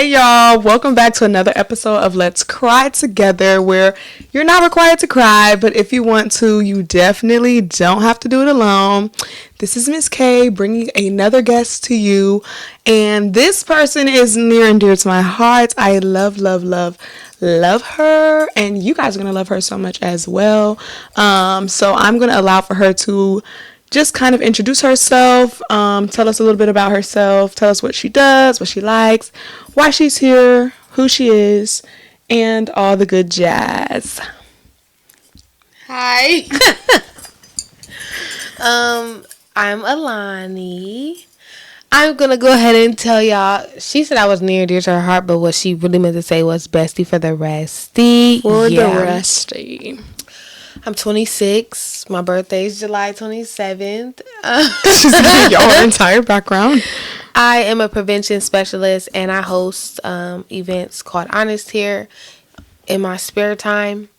Hey y'all, welcome back to another episode of Let's Cry Together, where you're not required to cry, but if you want to, you definitely don't have to do it alone. This is Miss K bringing another guest to you, and this person is near and dear to my heart. I love her, and you guys are gonna love her so much as well. So I'm gonna allow for her to just kind of introduce herself, tell us a little bit about herself, tell us what she does, what she likes, why she's here, who she is, and all the good jazz. Hi. I'm Aloni. I'm going to go ahead and tell y'all, she said I was near and dear to her heart, but what she really meant to say was bestie for the restie. The restie. I'm 26. My birthday is July 27th. She's giving y'all her entire background. I am a prevention specialist, and I host events called Honest here in my spare time.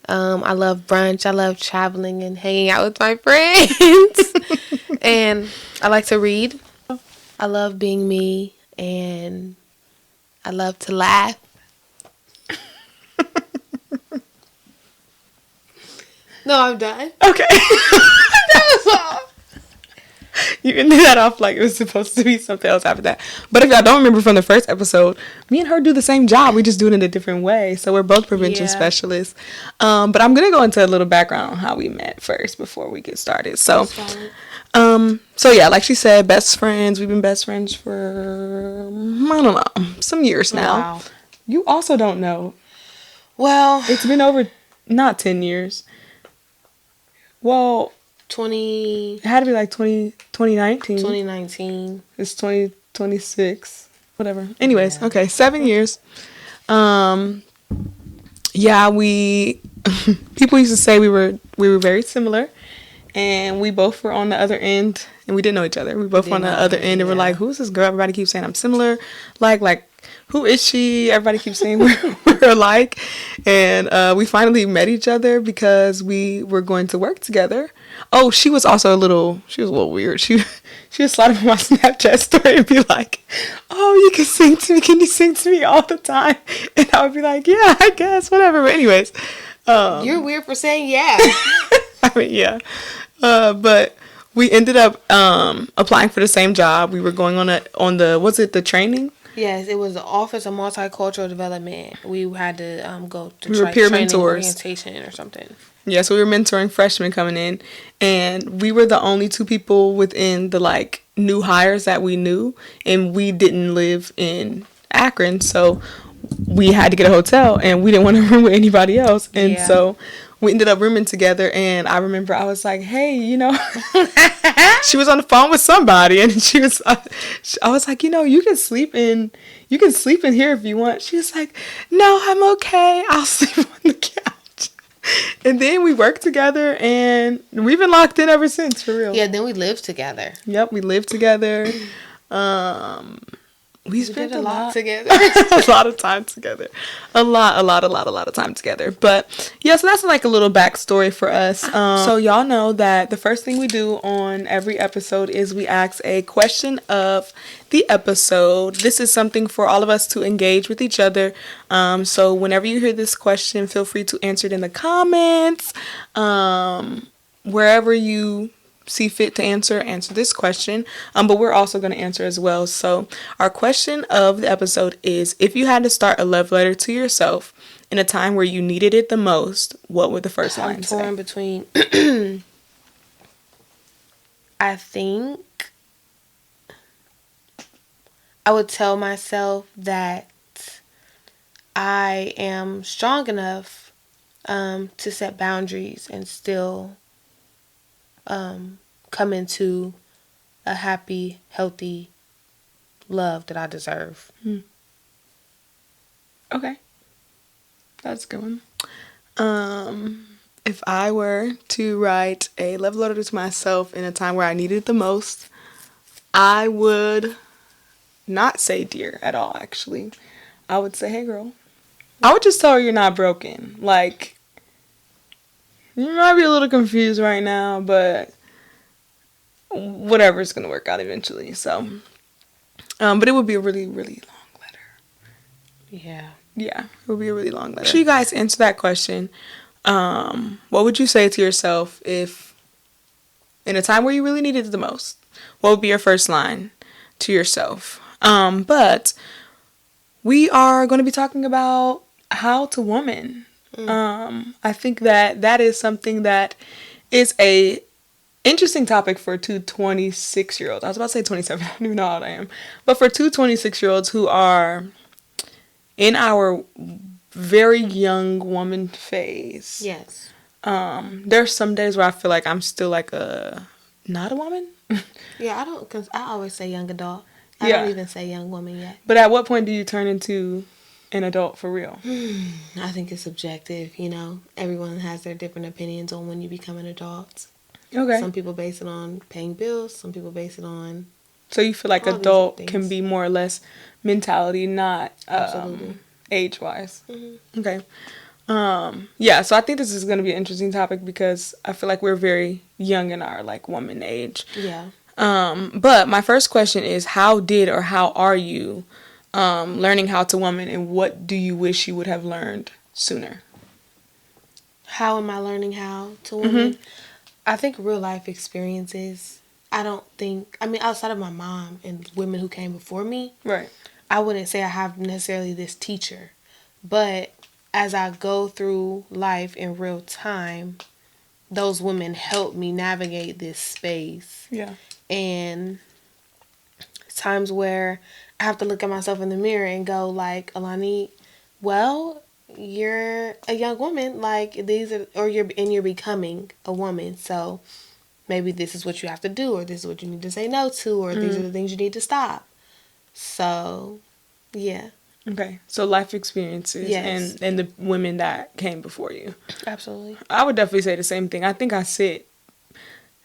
I love brunch. I love traveling and hanging out with my friends. And I like to read. I love being me, and I love to laugh. No, I'm done. Okay. That was all. You ended that off like it was supposed to be something else after that. But if y'all don't remember from the first episode, me and her do the same job. We just do it in a different way. So we're both prevention specialists. But I'm going to go into a little background on how we met first before we get started. So yeah, like she said, best friends. We've been best friends for, I don't know, some years now. Wow. You also don't know. Well, it's been over, not 10 years. Well, it had to be like 2019. 2019. It's 2026. Whatever. Anyways, yeah. Okay, 7 years. Yeah, we people used to say we were very similar, and we both were on the other end, and we didn't know each other. We both were on the other end, and we're like, who's this girl? Everybody keeps saying I'm similar. Like who is she? Everybody keeps saying we're alike. And we finally met each other because we were going to work together. Oh, she was a little weird. She would slide up on my Snapchat story and be like, oh, you can sing to me. Can you sing to me all the time? And I would be like, yeah, I guess, whatever. But anyways. You're weird for saying yeah. I mean, yeah. But we ended up applying for the same job. We were going on the training? Yes, it was the Office of Multicultural Development. We had to go to we were peer mentors. Orientation or something. Yeah, so we were mentoring freshmen coming in, and we were the only two people within the new hires that we knew, and we didn't live in Akron, so we had to get a hotel, and we didn't want to room with anybody else, and so we ended up rooming together. And I remember I was like, hey, she was on the phone with somebody, and I was like, you can sleep in here if you want. She was like, no, I'm okay, I'll sleep on the couch. And then we worked together, and we've been locked in ever since, for real. Yeah, then we lived together. Yep, we lived together. We spent a lot together. A lot of time together. A lot of time together. But yeah, so that's a little backstory for us. So y'all know that the first thing we do on every episode is we ask a question of the episode. This is something for all of us to engage with each other. So whenever you hear this question, feel free to answer it in the comments. Wherever you see fit to answer this question, but we're also going to answer as well. So our question of the episode is, if you had to start a love letter to yourself in a time where you needed it the most, what would the first line say? I'm torn between I think I would tell myself that I am strong enough to set boundaries and still come into a happy, healthy love that I deserve. Okay. That's a good one. If I were to write a love letter to myself in a time where I needed it the most, I would not say dear at all, actually. I would say, hey, girl. I would just tell her you're not broken. You might be a little confused right now, but whatever, it's going to work out eventually. So, but it would be a really, really long letter. Yeah. Yeah, it would be a really long letter. Should you guys answer that question? What would you say to yourself if, in a time where you really needed it the most, what would be your first line to yourself? But we are going to be talking about how to woman. I think that is something that is a interesting topic for two 26-year-olds. I was about to say 27. I don't even know how old I am. But for two 26-year-olds who are in our very young woman phase. Yes. There's some days where I feel like I'm still like not a woman. Yeah, I don't, because I always say young adult. I Yeah. don't even say young woman yet. But at what point do you turn into an adult for real? I think it's subjective, you know. Everyone has their different opinions on when you become an adult. Okay. Some people base it on paying bills. Some people base it on... So you feel like all these adult things. can be more or less mentality, not Absolutely. age-wise. Mm-hmm. Okay. Yeah, so I think this is going to be an interesting topic because I feel like we're very young in our like woman age. Yeah. But my first question is, how did or how are you learning how to woman, and what do you wish you would have learned sooner? How am I learning how to woman? I think real life experiences. I don't think, I mean, outside of my mom and women who came before me, Right. I wouldn't say I have necessarily this teacher. But as I go through life in real time, those women help me navigate this space. Yeah. And times where I have to look at myself in the mirror and go like, Alani, well, you're a young woman, like these are, or you're becoming a woman, so maybe this is what you have to do, or this is what you need to say no to, or these are the things you need to stop. So, yeah. Okay. So life experiences. Yes. and the women that came before you. Absolutely. I would definitely say the same thing. I don't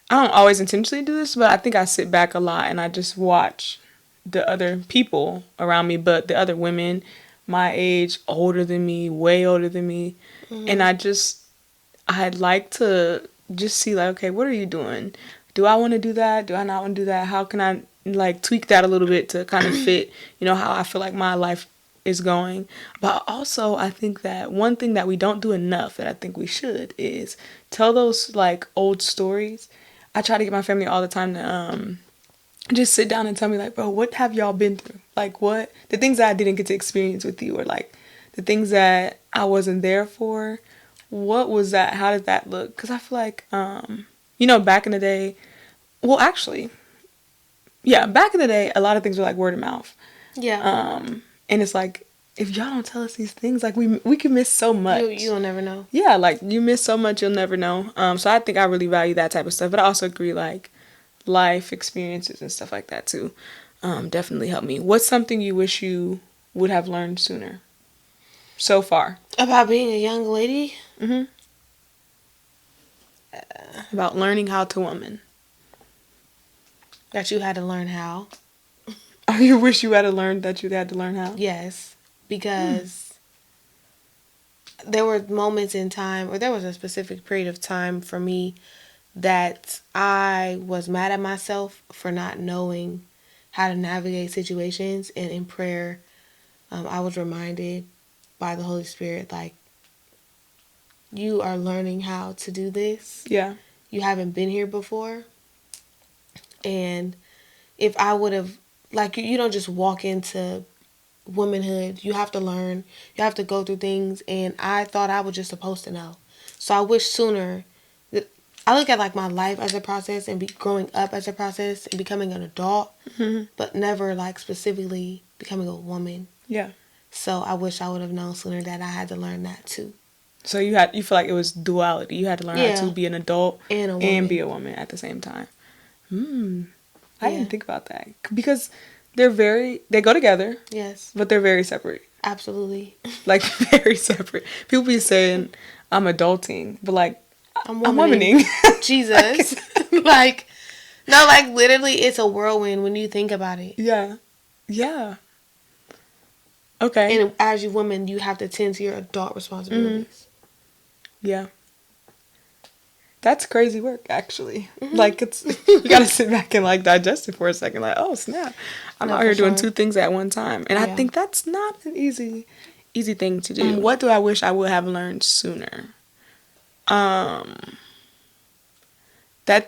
always intentionally do this, but I think I sit back a lot and I just watch the other people around me, but the other women my age, older than me, way older than me. And I'd like to just see like, okay, what are you doing? Do I want to do that? Do I not want to do that? How can I like tweak that a little bit to kind of fit, how I feel like my life is going. But also I think that one thing that we don't do enough that I think we should is tell those like old stories. I try to get my family all the time to just sit down and tell me like, bro, what have y'all been through? Like what the things that I didn't get to experience with you, or like the things that I wasn't there for. What was that? How did that look? Because I feel like back in the day, well actually, yeah, back in the day a lot of things were like word of mouth. Yeah. And it's like, if y'all don't tell us these things, like we can miss so much. You'll never know. Yeah, like you miss so much, you'll never know. So I think I really value that type of stuff. But I also agree, like life experiences and stuff like that too, definitely help me. What's something you wish you would have learned sooner? So far. About being a young lady? About learning how to woman. That you had to learn how. Oh, you wish you had learned that you had to learn how? Yes. Because there were moments in time, or there was a specific period of time for me that I was mad at myself for not knowing how to navigate situations. And in prayer, I was reminded by the Holy Spirit, like, you are learning how to do this. Yeah. You haven't been here before. And if I would have, like, you don't just walk into womanhood. You have to learn. You have to go through things. And I thought I was just supposed to know. So I wish sooner that I look at like my life as a process and growing up as a process and becoming an adult, but never like specifically becoming a woman. Yeah. So I wish I would have known sooner that I had to learn that too. So you feel like it was duality. You had to learn how to be an adult and be a woman at the same time. I didn't think about that because they go together. Yes. But they're very separate. Absolutely. Like very separate. People be saying I'm adulting, but like I'm womaning. Jesus. Like, no, like literally it's a whirlwind when you think about it. Yeah. Yeah. Okay. And as a woman, you have to tend to your adult responsibilities. Yeah. That's crazy work, actually. Like, it's, you gotta sit back and, like, digest it for a second. Like, oh, snap. I'm No, out for here doing sure. 2 things at one time. And I Yeah. think that's not an easy thing to do. What do I wish I would have learned sooner? That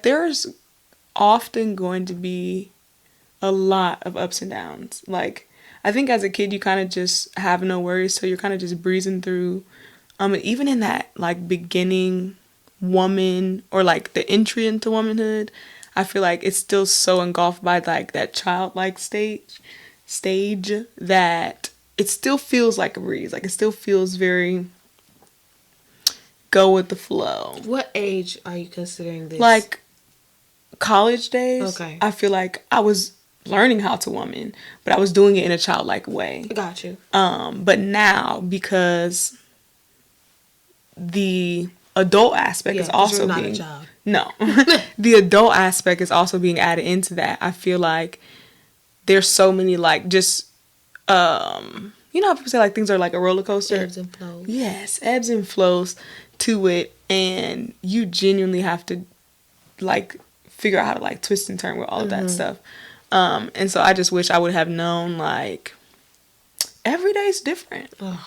there's often going to be a lot of ups and downs. Like, I think as a kid, you kind of just have no worries, so you're kind of just breezing through. And even in that, like, beginning woman, or like the entry into womanhood, I feel like it's still so engulfed by, like, that childlike stage that it still feels like a breeze. Like, it still feels very go with the flow. What age are you considering this? Like, college days, Okay. I feel like I was learning how to woman, but I was doing it in a childlike way. Got you. But now, because the adult aspect is 'cause also you're not being a child. no, the adult aspect is also being added into that. I feel like there's so many, like, just you know how people say, like, things are like a roller coaster. Ebbs and flows. Yes, ebbs and flows to it, and you genuinely have to, like, figure out how to, like, twist and turn with all of that stuff. And so I just wish I would have known, like, every day is different. Ugh.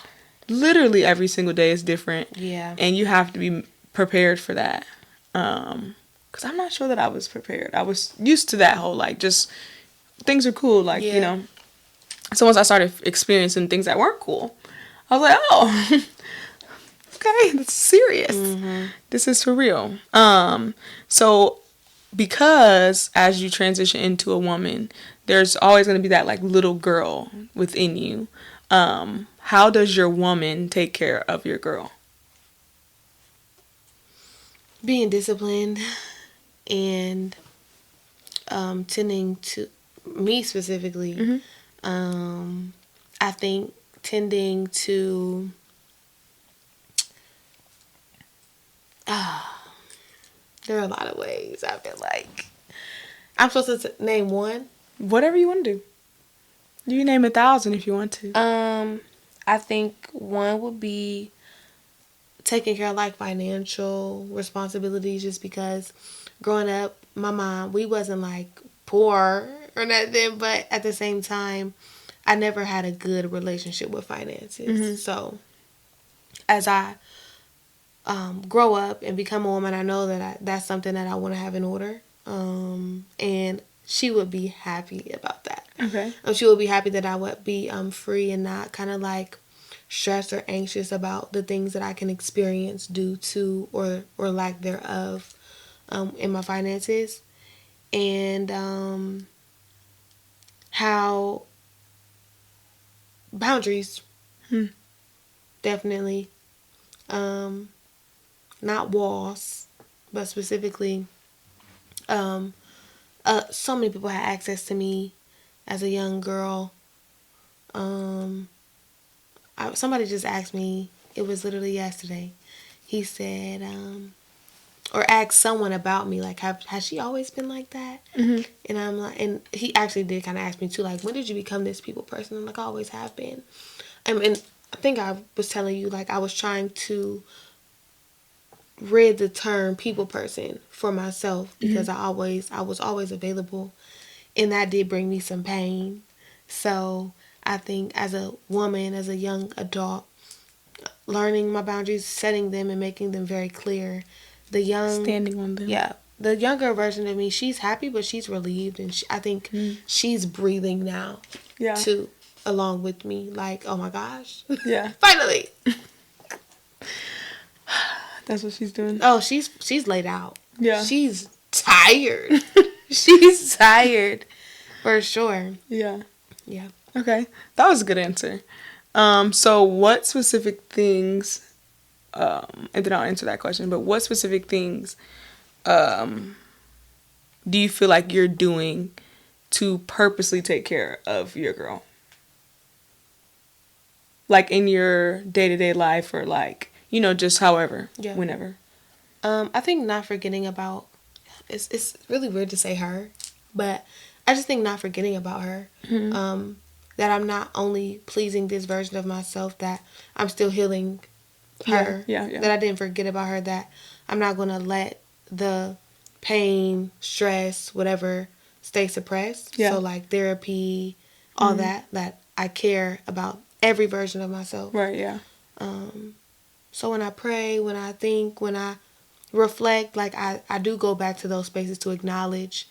Literally every single day is different. Yeah. And you have to be prepared for that. Because I'm not sure that I was prepared. I was used to that whole, like, just things are cool. Like, you know. So once I started experiencing things that weren't cool, I was like, oh, okay, that's serious. This is for real. So because as you transition into a woman, there's always going to be that, like, little girl within you. How does your woman take care of your girl? Being disciplined and tending to me specifically. I think tending to there are a lot of ways. I feel like I'm supposed to name one. Whatever you want to do. You can name 1,000 if you want to. I think one would be taking care of, like, financial responsibilities, just because growing up, my mom, we wasn't, like, poor or nothing, but at the same time, I never had a good relationship with finances. So as I grow up and become a woman, I know that that's something that I want to have in order. And she would be happy about that. Okay. She would be happy that I would be free and not kind of, like, stressed or anxious about the things that I can experience due to or lack thereof in my finances. And how boundaries, definitely, not walls, but specifically, so many people had access to me as a young girl. Somebody just asked me, it was literally yesterday, he said, or asked someone about me, like, has she always been like that? And I'm like, and he actually did kind of ask me too, like, when did you become this people person? I'm like, I always have been. And I think I was telling you, like, I was trying to rid the term people person for myself, because I was always available, and that did bring me some pain. So I think as a woman, as a young adult, learning my boundaries, setting them and making them very clear. Standing on them. Yeah. The younger version of me, she's happy, but she's relieved. And I think she's breathing now. Yeah. Too, along with me. Like, oh my gosh. Yeah. Finally. That's what she's doing. Oh, she's laid out. Yeah. She's tired. She's tired. For sure. Yeah. Yeah. Okay. That was a good answer. So what specific things, and then I'll answer that question, but what specific things do you feel like you're doing to purposely take care of your girl? Like, in your day-to-day life, or, like, you know, just however, whenever. I think not forgetting about, it's really weird to say her, but I just think not forgetting about her. That I'm not only pleasing this version of myself, that I'm still healing her. Yeah. That I didn't forget about her, that I'm not going to let the pain, stress, whatever, stay suppressed. Yeah. So like therapy, all that I care about every version of myself. Right, yeah. So when I pray, when I think, when I reflect, like I do go back to those spaces to acknowledge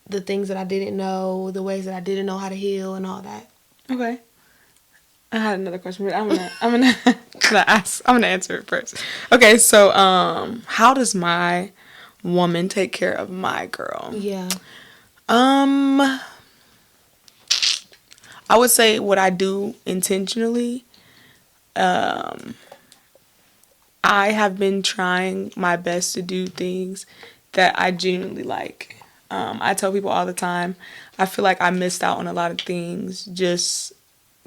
the things that I didn't know, the ways that I didn't know how to heal and all that. Okay. I had another question, but I'm gonna answer it first. Okay, so how does my woman take care of my girl? Yeah. I would say what I do intentionally. I have been trying my best to do things that I genuinely like. I tell people all the time, I feel like I missed out on a lot of things just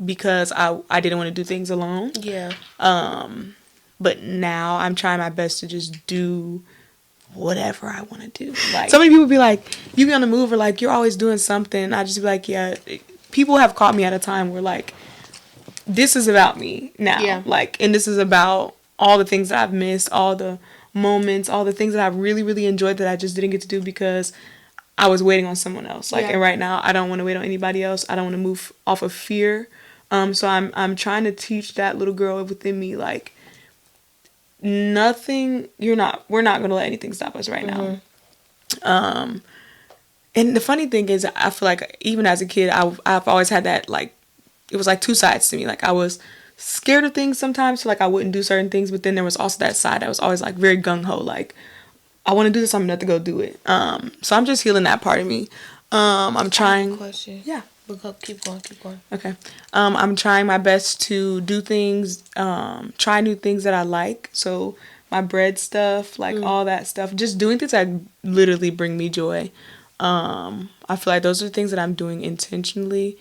because I didn't want to do things alone. Yeah. But now I'm trying my best to just do whatever I want to do. Like, so many people be like, you be on the move, or like, you're always doing something. I just be like, yeah. People have caught me at a time where like, this is about me now. Yeah. Like, and this is about all the things that I've missed, all the moments, all the things that I've really, really enjoyed that I just didn't get to do because I was waiting on someone else. Like, and right now I don't want to wait on anybody else. I don't want to move off of fear. So I'm trying to teach that little girl within me, like, we're not going to let anything stop us right now. And the funny thing is, I feel like even as a kid, I've always had that, like, it was like two sides to me. Like, I was scared of things sometimes, so like I wouldn't do certain things, but then there was also that side that was always like very gung-ho, like, I want to do this, I'm going to go do it. So I'm just healing that part of me. I'm trying. Question. Yeah. Keep going. Okay. I'm trying my best to do things, try new things that I like. So my bread stuff, like all that stuff, just doing things that literally bring me joy. I feel like those are things that I'm doing intentionally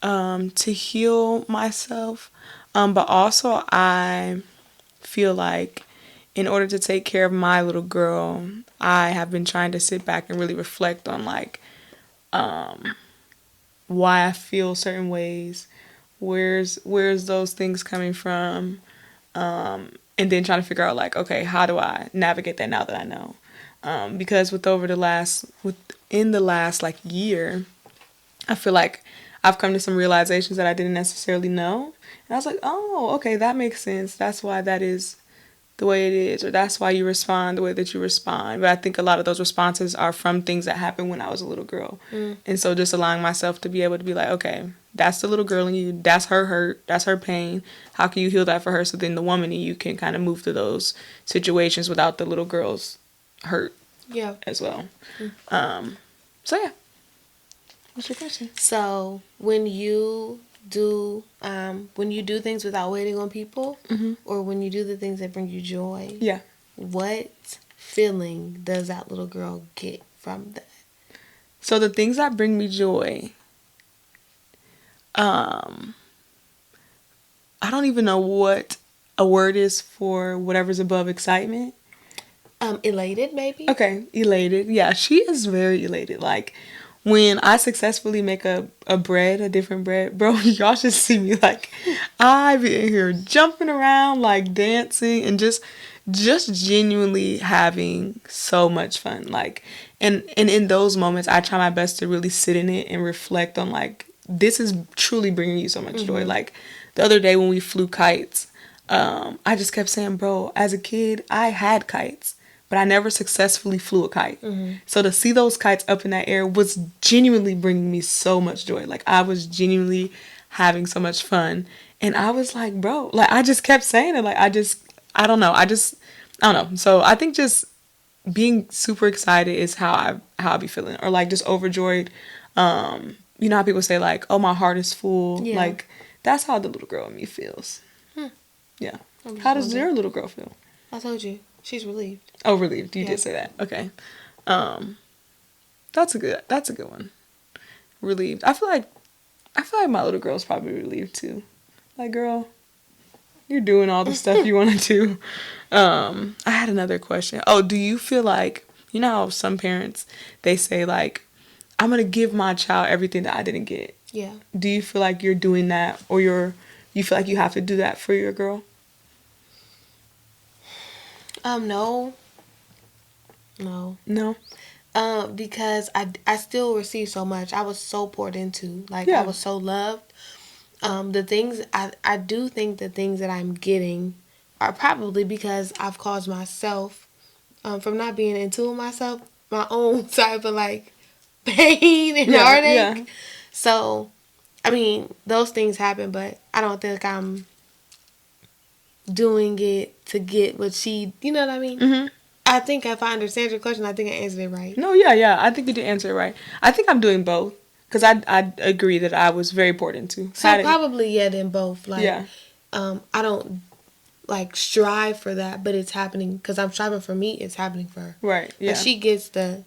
to heal myself. But also I feel like in order to take care of my little girl, I have been trying to sit back and really reflect on like why I feel certain ways, where's those things coming from, and then trying to figure out like, okay, how do I navigate that now that I know? Because within the last like year, I feel like I've come to some realizations that I didn't necessarily know, and I was like, oh, okay, that makes sense. That's why that is the way it is, or that's why you respond the way that you respond. But I think a lot of those responses are from things that happened when I was a little girl. And so just allowing myself to be able to be like, okay, that's the little girl in you, that's her hurt, that's her pain, how can you heal that for her, so then the woman in you can kind of move through those situations without the little girl's hurt as well. So yeah, what's your question? So when you do things without waiting on people, or when you do the things that bring you joy, what feeling does that little girl get from that? So the things that bring me joy, I don't even know what a word is for whatever's above excitement. Elated, maybe? Okay, elated. Yeah, she is very elated. Like, when I successfully make a different bread, bro, y'all should see me. Like, I be in here jumping around, like, dancing, and just genuinely having so much fun. Like, and in those moments, I try my best to really sit in it and reflect on, like, this is truly bringing you so much joy. Like, the other day when we flew kites, I just kept saying, bro, as a kid, I had kites, but I never successfully flew a kite. So to see those kites up in that air was genuinely bringing me so much joy. Like, I was genuinely having so much fun. And I was like, bro, like, I just kept saying it. Like, I don't know. I don't know. So I think just being super excited is how I be feeling. Or like just overjoyed. You know how people say like, oh, my heart is full. Yeah. Like, that's how the little girl in me feels. Yeah. How does your little girl feel? I told you. She's relieved. Oh, relieved. You did say that. Okay. That's a good one. Relieved. I feel like my little girl's probably relieved too. Like, girl, you're doing all the stuff you want to do. I had another question. Oh, do you feel like, you know how some parents, they say like, I'm going to give my child everything that I didn't get. Yeah. Do you feel like you're doing that, or you feel like you have to do that for your girl? No. No. No. Because I still receive so much. I was so poured into. Like, I Yeah. was so loved. The things, I do think the things that I'm getting are probably because I've caused myself, from not being in tune with myself, my own type of, like, pain and Yeah. Yeah. heartache. So, I mean, those things happen, but I don't think I'm doing it to get what she, you know what I mean? Mm-hmm. I think if I understand your question, I think I answered it right. No, yeah, yeah. I think you did answer it right. I think I'm doing both because I agree that I was very poured into. So probably, yeah, then both. Like, Yeah. I don't like strive for that, but it's happening because I'm striving for me. It's happening for her. Right. Yeah. Like, she gets the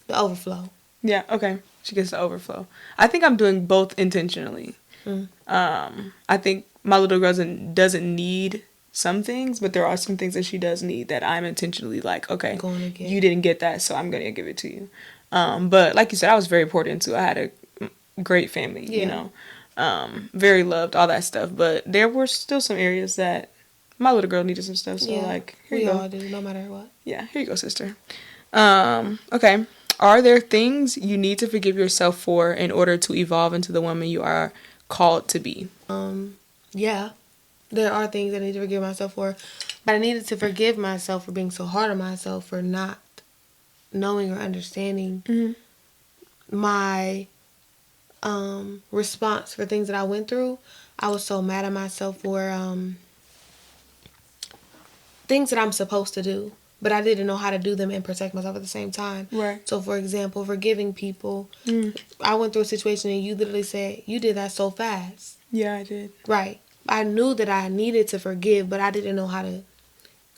overflow. Yeah. Okay. She gets the overflow. I think I'm doing both intentionally. Mm. I think my little girl doesn't need some things, but there are some things that she does need that I'm intentionally like, okay, Going to get. you didn't get that, so I'm gonna give it to you. But like you said, I was very poured into. I had a great family, Yeah. you know, very loved, all that stuff. But there were still some areas that my little girl needed some stuff. So Yeah, like, here we you go. all do, no matter what. Yeah, here you go, sister. Okay. Are there things you need to forgive yourself for in order to evolve into the woman you are called to be? Yeah, there are things I need to forgive myself for, but I needed to forgive myself for being so hard on myself for not knowing or understanding my response for things that I went through. I was so mad at myself for things that I'm supposed to do, but I didn't know how to do them and protect myself at the same time. Right. So, for example, forgiving people. I went through a situation and you literally said, you did that so fast. Yeah, I did. Right. I knew that I needed to forgive, but I didn't know how to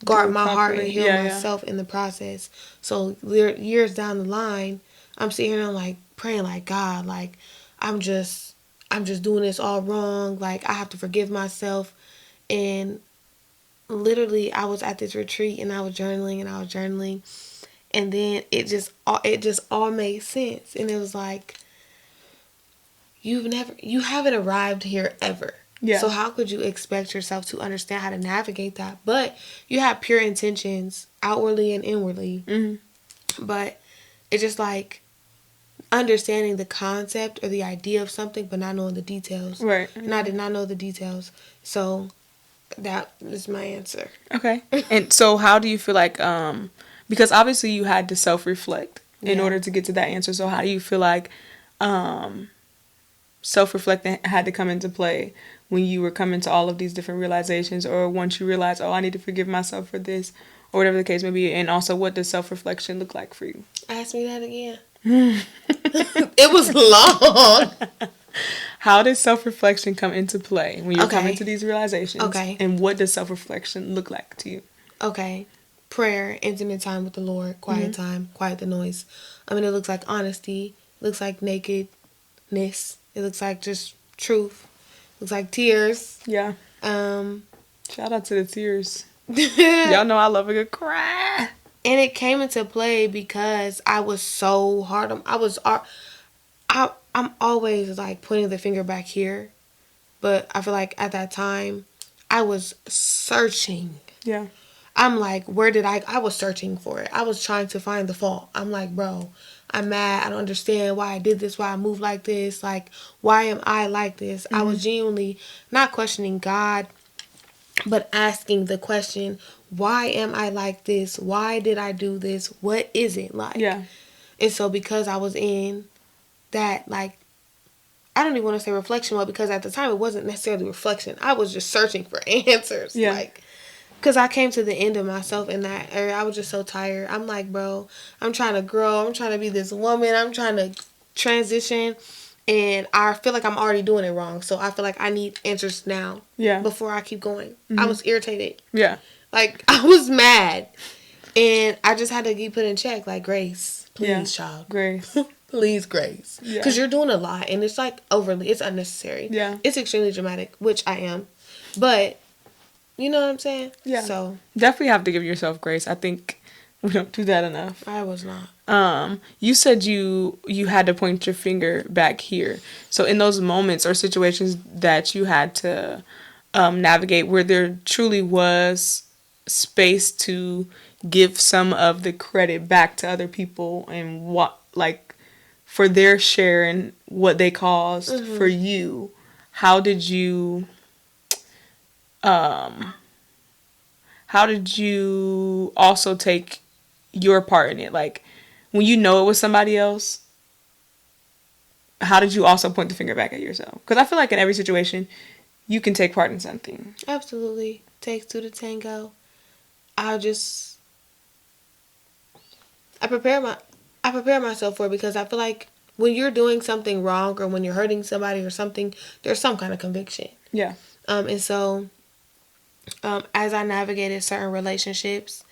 guard my heart and heal myself in the process. So, years down the line, I'm sitting here and I'm like praying like, God, like, I'm just doing this all wrong. Like, I have to forgive myself. And literally, I was at this retreat and I was journaling and then it just all made sense. And it was like, you haven't arrived here ever. Yeah. So how could you expect yourself to understand how to navigate that? But you have pure intentions outwardly and inwardly. But it's just like understanding the concept or the idea of something, but not knowing the details. Right. And I did not know the details. So that is my answer. Okay. And so how do you feel like, because obviously you had to self-reflect in order to get to that answer. So how do you feel like self-reflecting had to come into play when you were coming to all of these different realizations, or once you realized, oh, I need to forgive myself for this, or whatever the case may be? And also, what does self-reflection look like for you? Ask me that again. It was long. How does self-reflection come into play when you're Okay. coming to these realizations? Okay. And what does self-reflection look like to you? Okay. Prayer, intimate time with the Lord, quiet time, quiet the noise. I mean, it looks like honesty. It looks like nakedness. It looks like just truth. It looks like tears. Yeah. And Shout out to the tears. Y'all know I love a good cry. it came into play because I was so hard on. I'm always like pointing the finger back here, but I feel like at that time I was searching. Yeah. I'm like, where did I was searching for it. I was trying to find the fault. I'm like, bro, I'm mad. I don't understand why I did this, why I moved like this. Like, why am I like this? I was genuinely not questioning God, but asking the question, why am I like this? Why did I do this? What is it like? Yeah. And so because I was in that, like, I don't even want to say reflection mode, because at the time it wasn't necessarily reflection. I was just searching for answers. Yeah. Like, because I came to the end of myself in that area. I was just so tired. I'm like, bro, I'm trying to grow. I'm trying to be this woman. I'm trying to transition. And I feel like I'm already doing it wrong. So I feel like I need answers now. Yeah. Before I keep going. I was irritated. Yeah. Like, I was mad. And I just had to be put in check. Like, Grace, please, child. Grace. Please, Grace. Yeah. Because you're doing a lot. And it's like overly. It's unnecessary. Yeah. It's extremely dramatic, which I am. But you know what I'm saying? Yeah. So Definitely have to give yourself grace. I think we don't do that enough. I was not. You said you had to point your finger back here. So in those moments or situations that you had to navigate, where there truly was space to give some of the credit back to other people and what, like, for their share and what they caused for you. How did you how did you also take your part in it? Like, when you know it was somebody else, how did you also point the finger back at yourself? Because I feel like in every situation, you can take part in something. Absolutely. Takes two to tango. I just I prepare my I prepare myself for it because I feel like when you're doing something wrong or when you're hurting somebody or something, there's some kind of conviction. Yeah. And so as I navigated certain relationships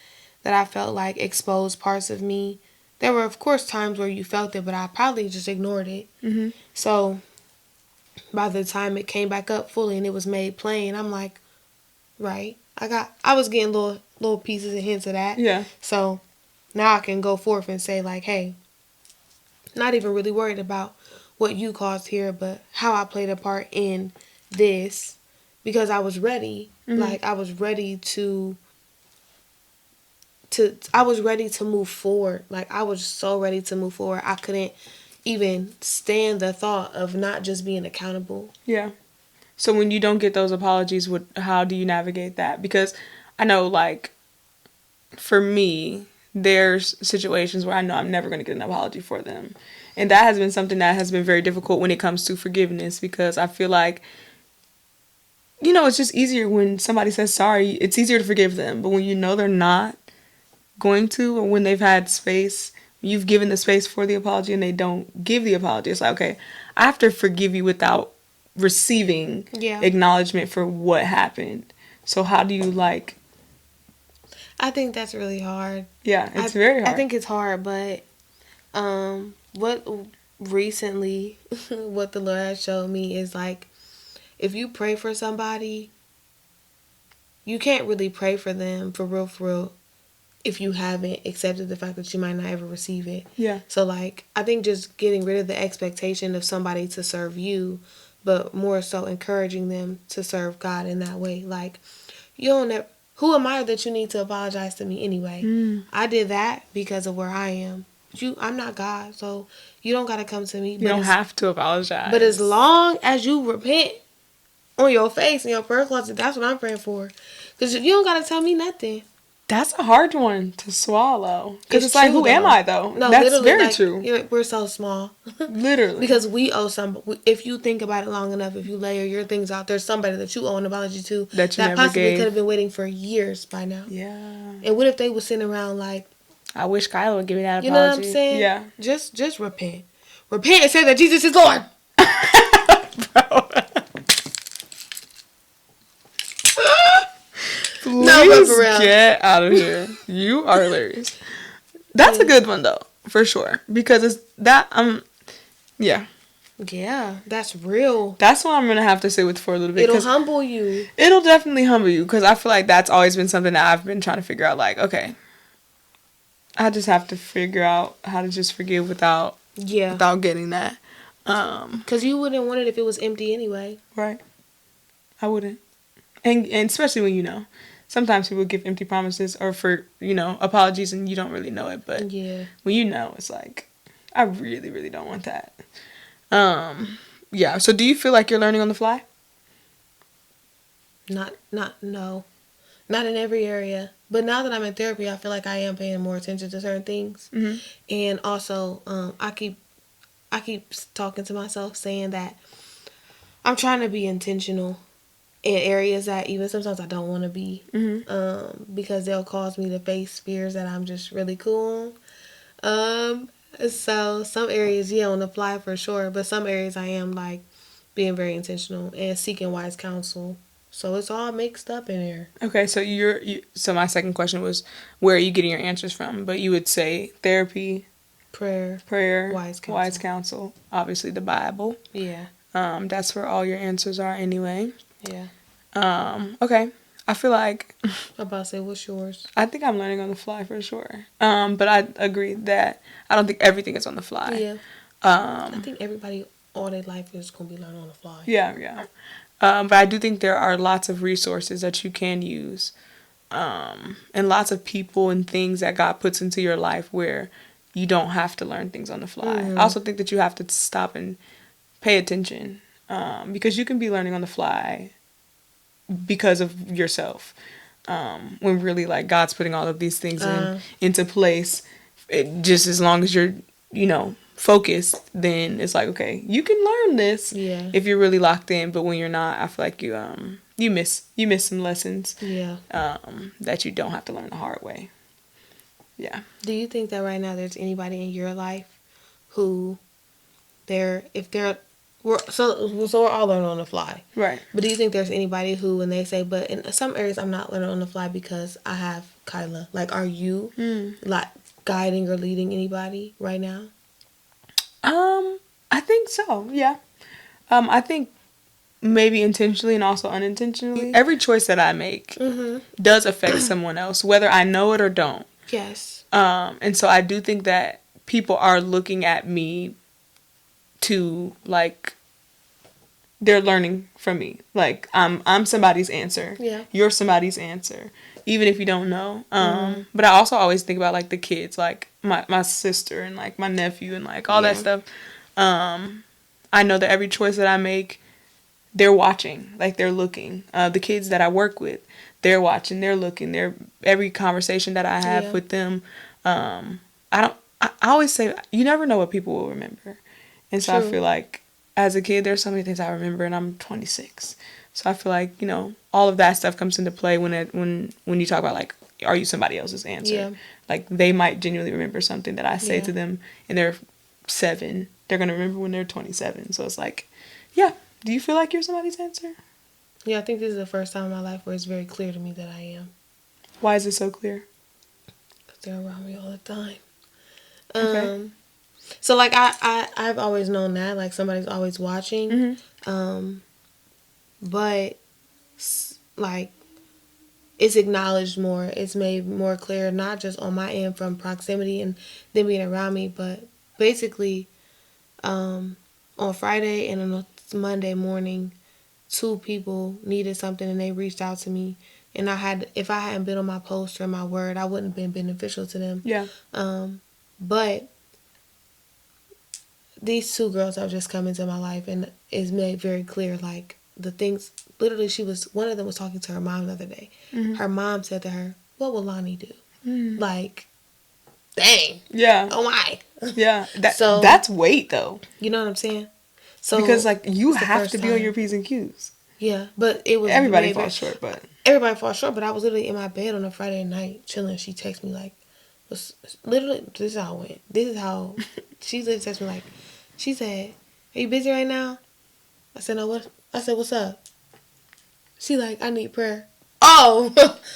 that I felt like exposed parts of me, there were of course times where you felt it, but I probably just ignored it. Mm-hmm. So by the time it came back up fully and it was made plain, I'm like, right, I was getting little pieces and hints of that. Yeah. So now I can go forth and say like, hey, not even really worried about what you caused here, but how I played a part in this, because I was ready. Mm-hmm. Like I was ready to I was ready to move forward. Like I was so ready to move forward. I couldn't even stand the thought of not just being accountable. Yeah. So when you don't get those apologies, how do you navigate that? Because I know, like, for me, there's situations where I know I'm never going to get an apology for them. And that has been something that has been very difficult when it comes to forgiveness, because I feel like, you know, it's just easier when somebody says sorry. It's easier to forgive them. But when you know they're not going to, or when they've had space, you've given the space for the apology and they don't give the apology, it's like, okay, I have to forgive you without receiving acknowledgement for what happened. So how do you, like... I think that's really hard. Yeah, it's very hard. I think it's hard, but what recently, what the Lord has showed me is like, if you pray for somebody, you can't really pray for them for real, if you haven't accepted the fact that you might not ever receive it. Yeah. So like, I think just getting rid of the expectation of somebody to serve you, but more so encouraging them to serve God in that way. Like, you don't ever... Who am I that you need to apologize to me anyway? I did that because of where I am. I'm not God, so you don't got to come to me. You don't have to apologize. But as long as you repent on your face in your prayer closet, that's what I'm praying for. Because you don't got to tell me nothing. That's a hard one to swallow. Because it's like, who am I, though? No, that's very like, true. We're so small. Literally. Because we owe somebody. If you think about it long enough, if you layer your things out, there's somebody that you owe an apology to that possibly could have been waiting for years by now. Yeah. And what if they were sitting around like, I wish Kyla would give me that apology. You know what I'm saying? Yeah. Just repent. Repent and say that Jesus is Lord. Bro. Please no, for real. Get out of here. You are hilarious. That's a good one, though, for sure. Because it's that, yeah. Yeah, that's real. That's what I'm going to have to sit with for a little bit. It'll humble you. It'll definitely humble you, because I feel like that's always been something that I've been trying to figure out. Like, okay, I just have to figure out how to just forgive without getting that. Because you wouldn't want it if it was empty anyway. Right. I wouldn't. And especially when you know. Sometimes people give empty promises or for, apologies and you don't really know it. But when you know, it's like, I really, really don't want that. Yeah. So do you feel like you're learning on the fly? No. Not in every area. But now that I'm in therapy, I feel like I am paying more attention to certain things. Mm-hmm. And also, I keep talking to myself saying that I'm trying to be intentional in areas that even sometimes I don't want to be, because they'll cause me to face fears that I'm just really cool on. So some areas, on the fly for sure, but some areas I am like being very intentional and seeking wise counsel. So it's all mixed up in there. Okay, so so my second question was, where are you getting your answers from? But you would say therapy, prayer, wise counsel, obviously the Bible. Yeah. That's where all your answers are anyway. Yeah. Okay. I feel like... I'm about to say, what's yours? I think I'm learning on the fly for sure. But I agree that I don't think everything is on the fly. Yeah. I think everybody, all their life is going to be learning on the fly. Yeah. But I do think there are lots of resources that you can use and lots of people and things that God puts into your life where you don't have to learn things on the fly. I also think that you have to stop and pay attention, because you can be learning on the fly because of yourself, when really like God's putting all of these things into place. Just as long as you're, focused, then it's like, okay, you can learn this if you're really locked in. But when you're not, I feel like you miss some lessons that you don't have to learn the hard way. Yeah. Do you think that right now there's anybody in your life who we're all learning on the fly, right? But do you think there's anybody who, when they say, but in some areas I'm not learning on the fly because I have Kyla, like, are you like guiding or leading anybody right now? I think so. Yeah. I think maybe intentionally and also unintentionally, every choice that I make does affect someone else, whether I know it or don't. Yes. And so I do think that people are looking at me to, like, they're learning from me. Like, I'm somebody's answer. Yeah. You're somebody's answer, even if you don't know. But I also always think about, like, the kids, like my sister and, like, my nephew and, like, all that stuff. I know that every choice that I make, they're watching, like, they're looking. The kids that I work with, they're watching, they're looking. Every conversation that I have with them, I always say, you never know what people will remember. And so I feel like as a kid, there's so many things I remember, and I'm 26. So I feel like, all of that stuff comes into play when you talk about, like, are you somebody else's answer? Yeah. Like, they might genuinely remember something that I say to them, and they're 7. They're going to remember when they're 27. So it's like, yeah. Do you feel like you're somebody's answer? Yeah, I think this is the first time in my life where it's very clear to me that I am. Why is it so clear? Because they're around me all the time. Okay. So, like, I've always known that, like, somebody's always watching. But, like, it's acknowledged more. It's made more clear, not just on my end from proximity and them being around me, but basically on Friday and on Monday morning, 2 people needed something and they reached out to me. And if I hadn't been on my post or my word, I wouldn't have been beneficial to them. Yeah. But these 2 girls have just come into my life, and it's made very clear, like, the things. Literally, one of them was talking to her mom the other day. Her mom said to her, "What will Lonnie do?" Like, dang. Yeah. Oh my. Yeah. That's weight, though. You know what I'm saying? So because, like, you have to be on your P's and Q's. Yeah, but it was everybody falls short, but I was literally in my bed on a Friday night chilling. She texted me like, literally, this is how it went. This is how she literally texted me, like, she said, "Are you busy right now?" I said, "No, what?" I said, "What's up?" She like, "I need prayer." Oh,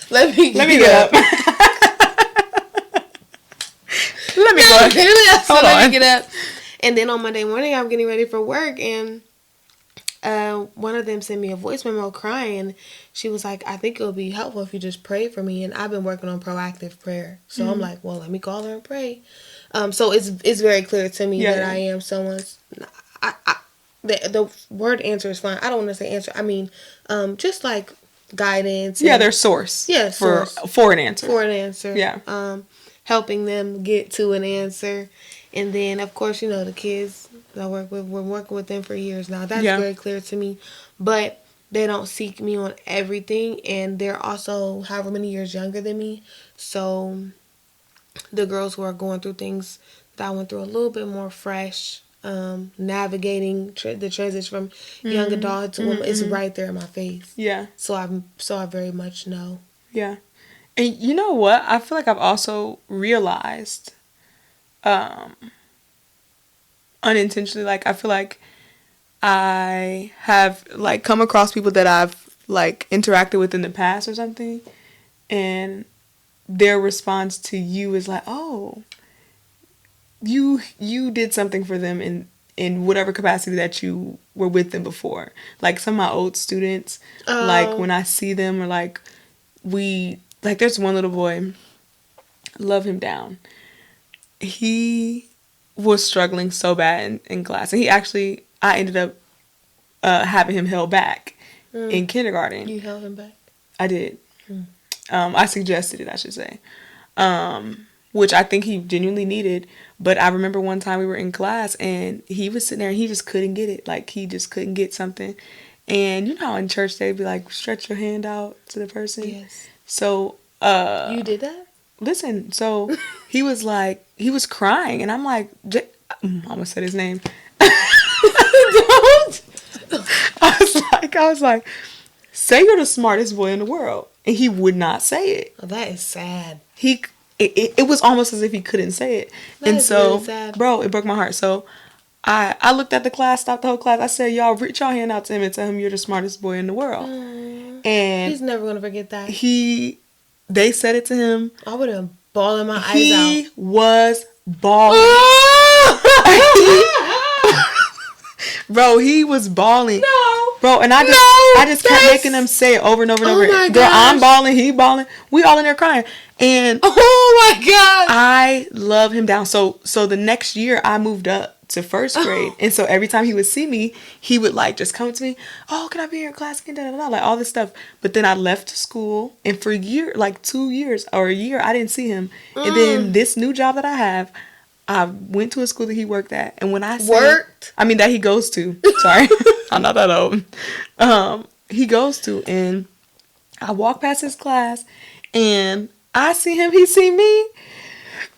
let me get up. Let me go. Let me get up. And then on Monday morning, I'm getting ready for work, and one of them sent me a voice memo crying. She was like, "I think it would be helpful if you just pray for me." And I've been working on proactive prayer, so I'm like, well, let me call her and pray. So it's very clear to me that I am someone's. The word answer is fine. I don't want to say answer. I mean, just like guidance. Yeah, their source. Yeah, for an answer. For an answer. Yeah. Helping them get to an answer. And then, of course, the kids that I work with, we're working with them for years now. That's very clear to me. But they don't seek me on everything. And they're also however many years younger than me. So the girls who are going through things that I went through a little bit more fresh, navigating the transition from young adult to woman, it's right there in my face. Yeah. So I very much know. Yeah. And you know what? I feel like I've also realized, unintentionally, like, I feel like I have, like, come across people that I've, like, interacted with in the past or something, and their response to you is like, oh, you did something for them in whatever capacity that you were with them before. Like, some of my old students, like, when I see them, or, like, there's one little boy, love him down. He was struggling so bad in class. And I ended up having him held back in kindergarten. You held him back? I did. I suggested it, I should say. Which I think he genuinely needed. But I remember one time we were in class and he was sitting there and he just couldn't get it. Like he just couldn't get something. And you know how in church they'd be like, stretch your hand out to the person? Yes. So, You did that? listen, so he was like, he was crying. And I'm like, I almost said his name. Don't. I was like, say you're the smartest boy in the world. And he would not say it. Oh, that is sad. It was almost as if he couldn't say it. That and is so, really sad. bro, it broke my heart. So I looked at the class, stopped the whole class. I said, y'all reach your hand out to him and tell him you're the smartest boy in the world. And He's never going to forget that. they said it to him. I would have bawling my eyes out. He was bawling. Bro, he was bawling. No. Bro, and I just kept making them say it over and over and over. My Girl, gosh. I'm bawling, he bawling. We all in there crying. And oh my God. I love him down. So the next year I moved up to first grade. And so every time he would see me, he would like just come to me, oh, can I be in your class again? Da, da, da, like all this stuff. But then I left school and for a year, like 2 years or a year, I didn't see him. And then this new job that I have, I went to a school that he worked at. And when I say, that he goes to. Sorry. I'm not that old. He goes to, and I walk past his class and I see him, he see me.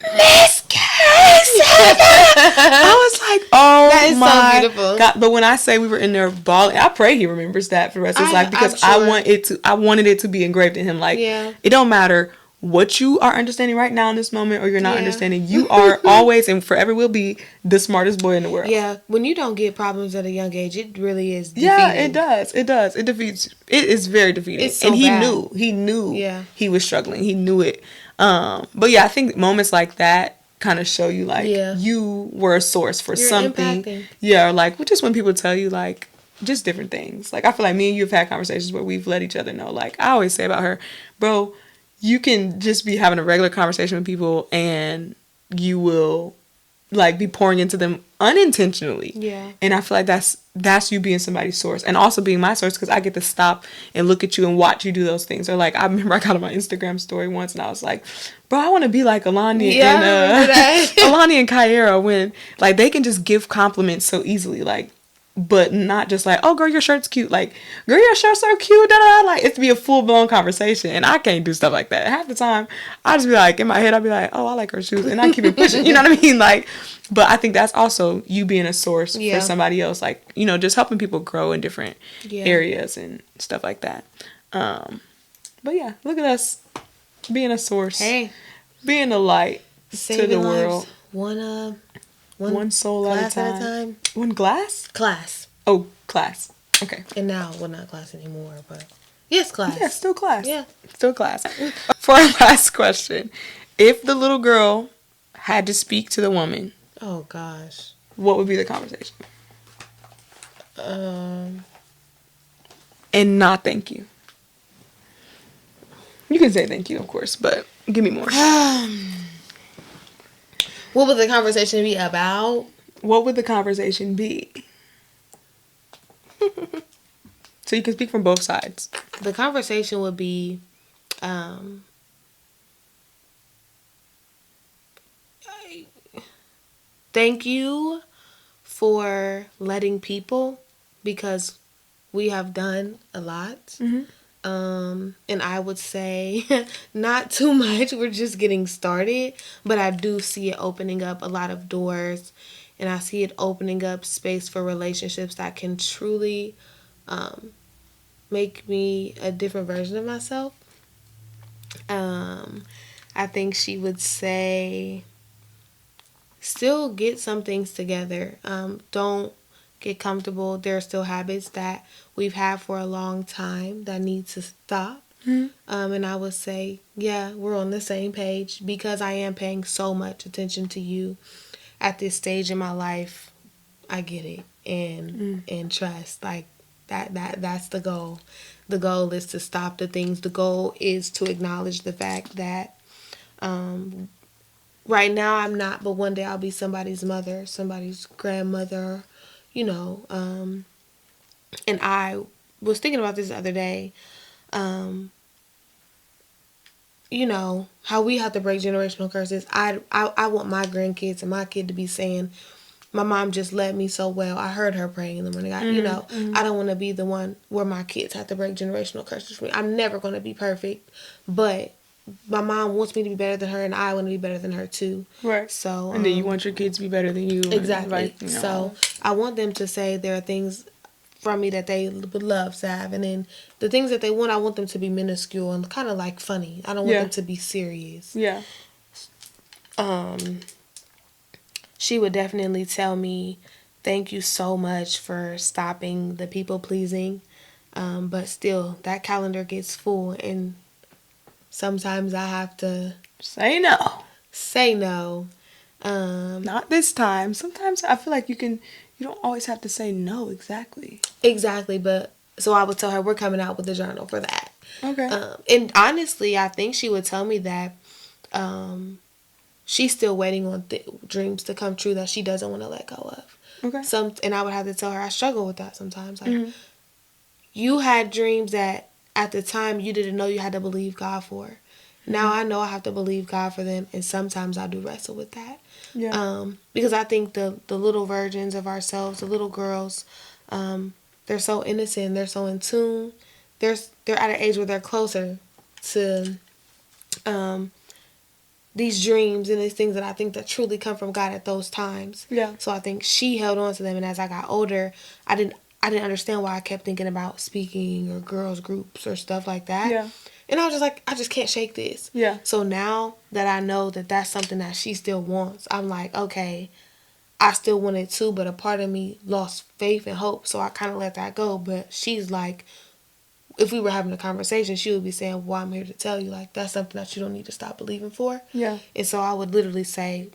Miss Casey. I was like, oh, that is my so beautiful. God. But when I say we were in there bawling, I pray he remembers that for the rest of his life because I wanted it to be engraved in him. Like, it don't matter what you are understanding right now in this moment or you're not understanding. You are always and forever will be the smartest boy in the world. Yeah, when you don't get problems at a young age, it really is defeating. Yeah, it does. It defeats. It is very defeating. It's so and he bad. knew he was struggling. He knew it. But yeah, I think moments like that kind of show you like you were a source for something. Impacting. Yeah, or like just when people tell you like just different things. Like I feel like me and you have had conversations where we've let each other know. Like I always say about her, bro, you can just be having a regular conversation with people and you will like be pouring into them unintentionally. Yeah. And I feel like that's you being somebody's source and also being my source because I get to stop and look at you and watch you do those things. Or like I remember I got on my Instagram story once and I was like, bro, I want to be like Aloni Aloni and Kyra when like they can just give compliments so easily. Like but not just like, oh, girl, your shirt's cute. Like, girl, your shirt's so cute. Da, da, da. Like, it's to be a full-blown conversation. And I can't do stuff like that. Half the time, I just be like, in my head, I'll be like, oh, I like her shoes. And I keep it pushing. You know what I mean? Like, but I think that's also you being a source for somebody else. Like, you know, just helping people grow in different areas and stuff like that. But yeah, look at us being a source. Hey. Being a light to the world. One soul at a time. One glass? Class. Oh, class. Okay. And now, well, not class anymore, but yes, class. Yeah, still class. Yeah. Still class. For our last question, if the little girl had to speak to the woman. Oh, gosh. What would be the conversation? And not thank you. You can say thank you, of course, but give me more. What would the conversation be about? What would the conversation be? So you can speak from both sides. The conversation would be, thank you for letting people because we have done a lot. Mm-hmm. And I would say not too much. We're just getting started, but I do see it opening up a lot of doors and I see it opening up space for relationships that can truly, make me a different version of myself. I think she would say, still get some things together. Don't get comfortable. There are still habits that we've had for a long time that need to stop. Mm-hmm. And I would say, yeah, we're on the same page because I am paying so much attention to you at this stage in my life. I get it. And trust. Like that's the goal. The goal is to stop the things. The goal is to acknowledge the fact that right now I'm not, but one day I'll be somebody's mother, somebody's grandmother, you know, and I was thinking about this the other day. you know, how we have to break generational curses. I want my grandkids and my kid to be saying, my mom just led me so well. I heard her praying in the morning. I don't want to be the one where my kids have to break generational curses for me. I'm never going to be perfect, but my mom wants me to be better than her, and I want to be better than her too. Right. So, and then you want your kids to be better than you. exactly. And, So I want them to say there are things from me that they would love to have, and then the things that they want, I want them to be minuscule and kind of like funny. I don't want them to be serious. Yeah. She would definitely tell me, "Thank you so much for stopping the people pleasing," but still, that calendar gets full, and sometimes I have to Say no. say no. Not this time. Sometimes I feel like you don't always have to say no exactly. Exactly, but so I would tell her we're coming out with a journal for that. Okay. And honestly, I think she would tell me that she's still waiting on dreams to come true that she doesn't want to let go of. Okay. And I would have to tell her I struggle with that sometimes. Like, you had dreams that at the time you didn't know you had to believe God for. Now I know I have to believe God for them, and sometimes I do wrestle with that. Yeah. Because I think the little versions of ourselves, the little girls, they're so innocent, they're so in tune. They're at an age where they're closer to these dreams and these things that I think that truly come from God at those times. Yeah. So I think she held on to them, and as I got older, I didn't understand why I kept thinking about speaking or girls groups or stuff like that. Yeah. And I was just like, I just can't shake this. Yeah. So now that I know that that's something that she still wants, I'm like, okay, I still want it too, but a part of me lost faith and hope, so I kind of let that go. But she's like, if we were having a conversation, she would be saying, well, I'm here to tell you, like, that's something that you don't need to stop believing for. Yeah. And so I would literally say,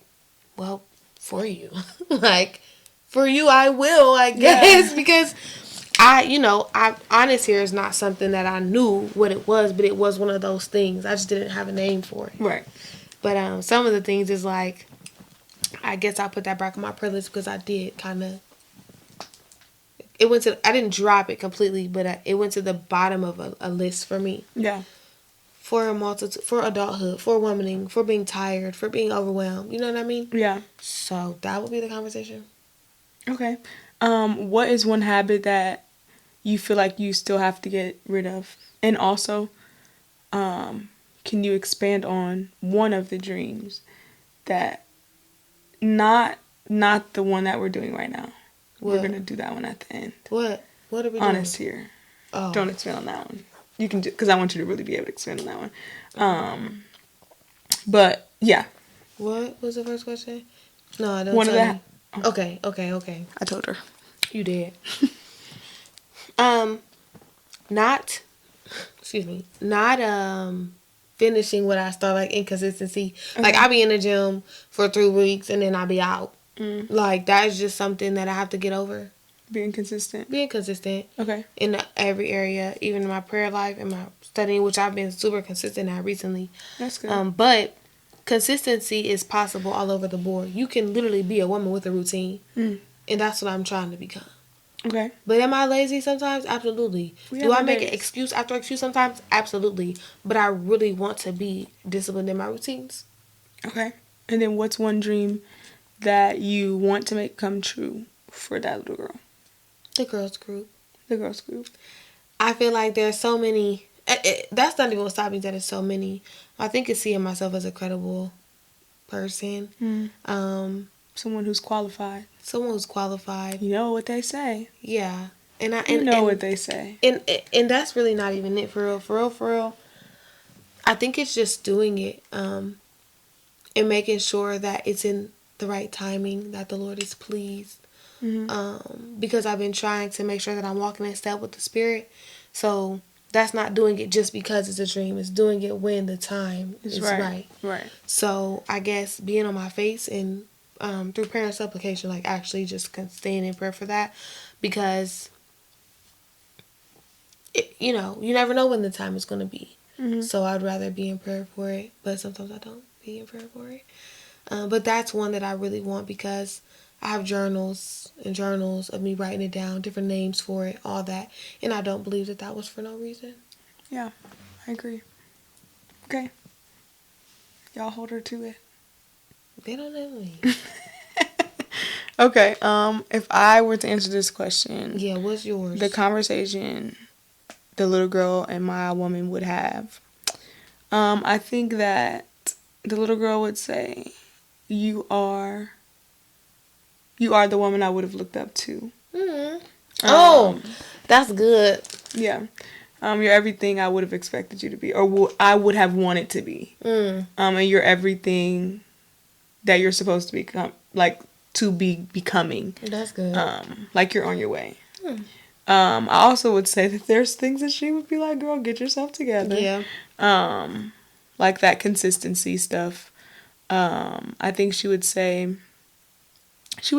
well, for you. Like, for you, I will, I guess, because I honest here is not something that I knew what it was, but it was one of those things. I just didn't have a name for it. Right. But some of the things is like, I guess I put that back on my prayer list because I did kind of. I didn't drop it completely, but it went to the bottom of a list for me. Yeah. For a multitude, for adulthood, for womaning, for being tired, for being overwhelmed. You know what I mean? Yeah. So that would be the conversation. Okay. What is one habit that you feel like you still have to get rid of? And also, can you expand on one of the dreams that not the one that we're doing right now? What? We're gonna do that one at the end. What are we doing? Honest here. Oh. Don't expand on that one. You can, because I want you to really be able to expand on that one. But yeah. What was the first question? No, I don't. One of tell that. me. Okay. I told her. You did. Not. Excuse me. Not finishing what I started, like inconsistency. Okay. Like I be in the gym for 3 weeks and then I be out. Like that's just something that I have to get over. Being consistent. Okay. In every area, even in my prayer life and my studying, which I've been super consistent at recently. That's good. But consistency is possible all over the board. You can literally be a woman with a routine. And that's what I'm trying to become. Okay. But am I lazy sometimes? Absolutely. Do I make an excuse after excuse sometimes? Absolutely. But I really want to be disciplined in my routines. Okay. And then what's one dream that you want to make come true for that little girl? The girls group. I feel like there's so many. That's not even what stopped me. That is so many. I think it's seeing myself as a credible person. Someone who's qualified. You know what they say. Yeah. What they say. And that's really not even it for real. I think it's just doing it. And making sure that it's in the right timing, that the Lord is pleased. Because I've been trying to make sure that I'm walking in step with the Spirit. So that's not doing it just because it's a dream. It's doing it when the time is right. Right. So I guess being on my face and through prayer and supplication, like actually just staying in prayer for that. Because, you never know when the time is going to be. So I'd rather be in prayer for it. But sometimes I don't be in prayer for it. But that's one that I really want because I have journals of me writing it down, different names for it, all that. And I don't believe that was for no reason. Yeah, I agree. Okay. Y'all hold her to it. They don't know me. Okay. If I were to answer this question, Yeah, what's yours? the conversation the little girl and my woman would have, I think that the little girl would say, "You are the woman I would have looked up to." Mm-hmm. Oh, that's good. Yeah. You're everything I would have expected you to be, or I would have wanted to be. And you're everything that you're supposed to become, like to be becoming. That's good. Like you're on your way. I also would say that there's things that she would be like, "Girl, get yourself together." Yeah. Like that consistency stuff. I think she would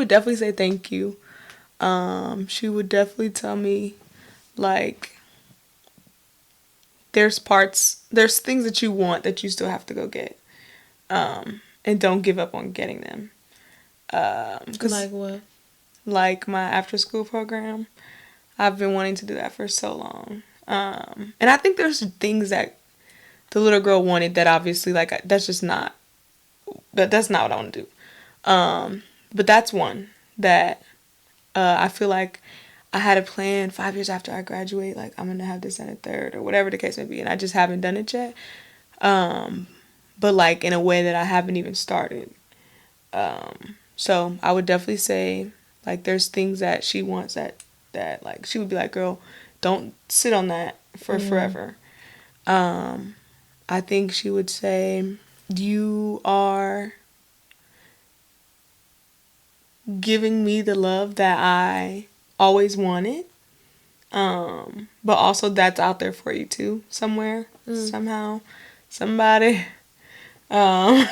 definitely say thank you. She would definitely tell me, like, there's things that you want that you still have to go get. And don't give up on getting them. Like what? Like my after school program. I've been wanting to do that for so long. And I think there's things that the little girl wanted that obviously, like, that's not what I want to do. But that's one that I feel like I had a plan 5 years after I graduate, like I'm going to have this and a third or whatever the case may be. And I just haven't done it yet. But like in a way that I haven't even started. So I would definitely say, like, there's things that she wants that like she would be like, "Girl, don't sit on that for forever." I think she would say, "You are giving me the love that I always wanted." But also that's out there for you too, somewhere, somehow, somebody. Because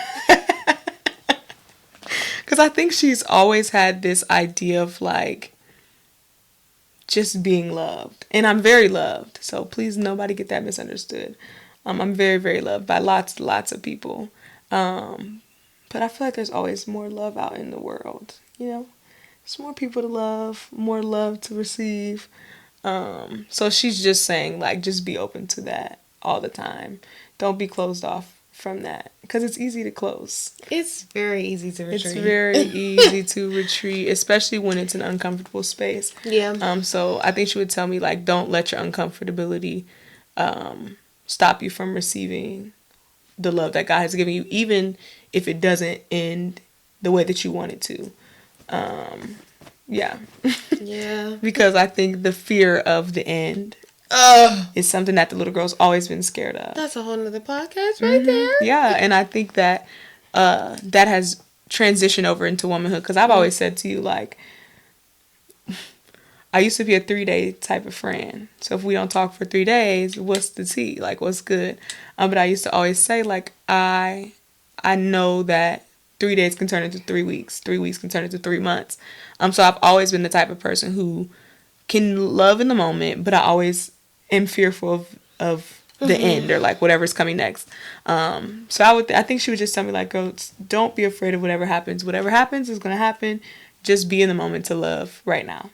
I think she's always had this idea of like just being loved. And I'm very loved. So please nobody get that misunderstood. I'm very, very loved by lots of people. But I feel like there's always more love out in the world, you know? There's more people to love, more love to receive. So she's just saying, like, just be open to that all the time. Don't be closed off from that. Because it's easy to close. It's very easy to retreat. It's very easy to retreat, especially when it's an uncomfortable space. Yeah. So I think she would tell me, like, don't let your uncomfortability stop you from receiving the love that God has given you, even if it doesn't end the way that you want it to. Yeah. Yeah. Because I think the fear of the end is something that the little girl's always been scared of. That's a whole nother podcast right there. Yeah, and I think that that has transitioned over into womanhood. Because I've always said to you, like, I used to be a 3-day type of friend. So if we don't talk for 3 days, what's the tea? Like, what's good? But I used to always say, like, I know that 3 days can turn into 3 weeks. 3 weeks can turn into 3 months. So I've always been the type of person who can love in the moment, but I always am fearful of the end or like whatever's coming next. So I think she would just tell me, like, girl, don't be afraid of whatever happens. Whatever happens is going to happen. Just be in the moment to love right now.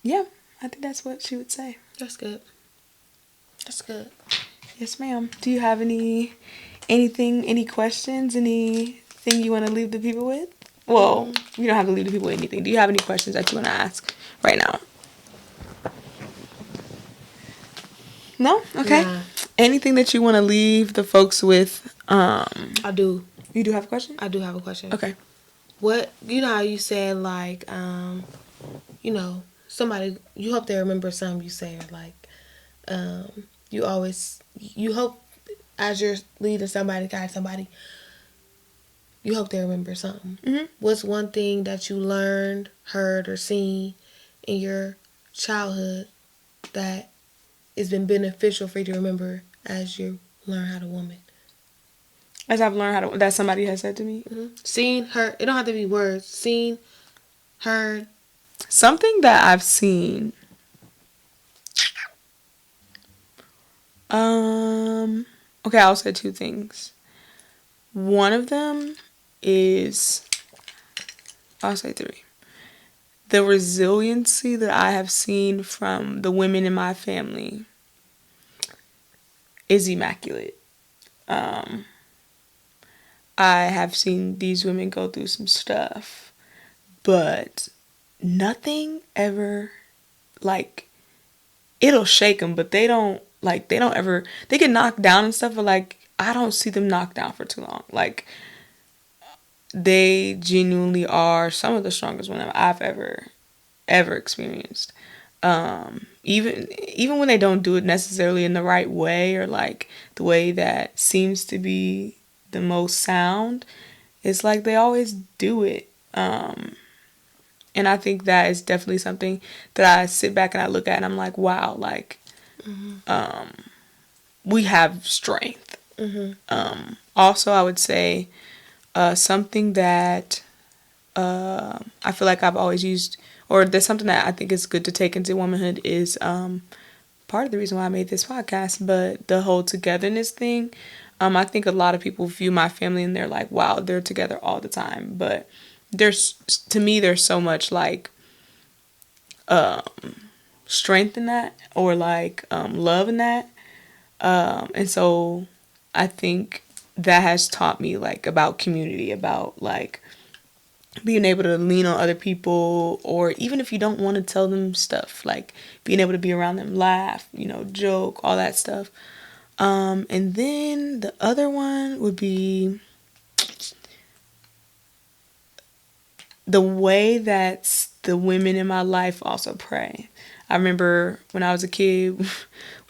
Yeah, I think that's what she would say. That's good. That's good. Yes, ma'am. Do you have any questions, anything you want to leave the people with? Well, you don't have to leave the people with anything. Do you have any questions that you want to ask right now? No? Okay. Nah. Anything that you want to leave the folks with? I do. You do have a question? I do have a question. Okay. What, you know how you said, like, you know, somebody, you hope they remember something you say, or like, you hope as you're leading somebody, guiding somebody, you hope they remember something. Mm-hmm. What's one thing that you learned, heard, or seen in your childhood that has been beneficial for you to remember as you learn how to woman? As I've learned how to, that somebody has said to me? Mm-hmm. Seen, heard, it don't have to be words. Seen, heard. Something that I've seen. Okay, I'll say 2 things. One of them is, I'll say 3. The resiliency that I have seen from the women in my family is immaculate. Um, I have seen these women go through some stuff, but nothing ever, like, it'll shake them, but they don't ever, they get knocked down and stuff, but like, I don't see them knocked down for too long. Like, they genuinely are some of the strongest women I've ever experienced. Even when they don't do it necessarily in the right way, or like the way that seems to be the most sound, it's like they always do it. And I think that is definitely something that I sit back and I look at and I'm like, wow, like, we have strength. Also, I would say something that I feel like I've always used, or there's something that I think is good to take into womanhood, is part of the reason why I made this podcast, but the whole togetherness thing. I think a lot of people view my family and they're like, wow, they're together all the time. But to me, there's so much like strength in that, or like love in that. And so I think that has taught me like about community, about like being able to lean on other people, or even if you don't want to tell them stuff, like being able to be around them, laugh, joke, all that stuff. And then the other one would be the way that the women in my life also pray. I remember when I was a kid,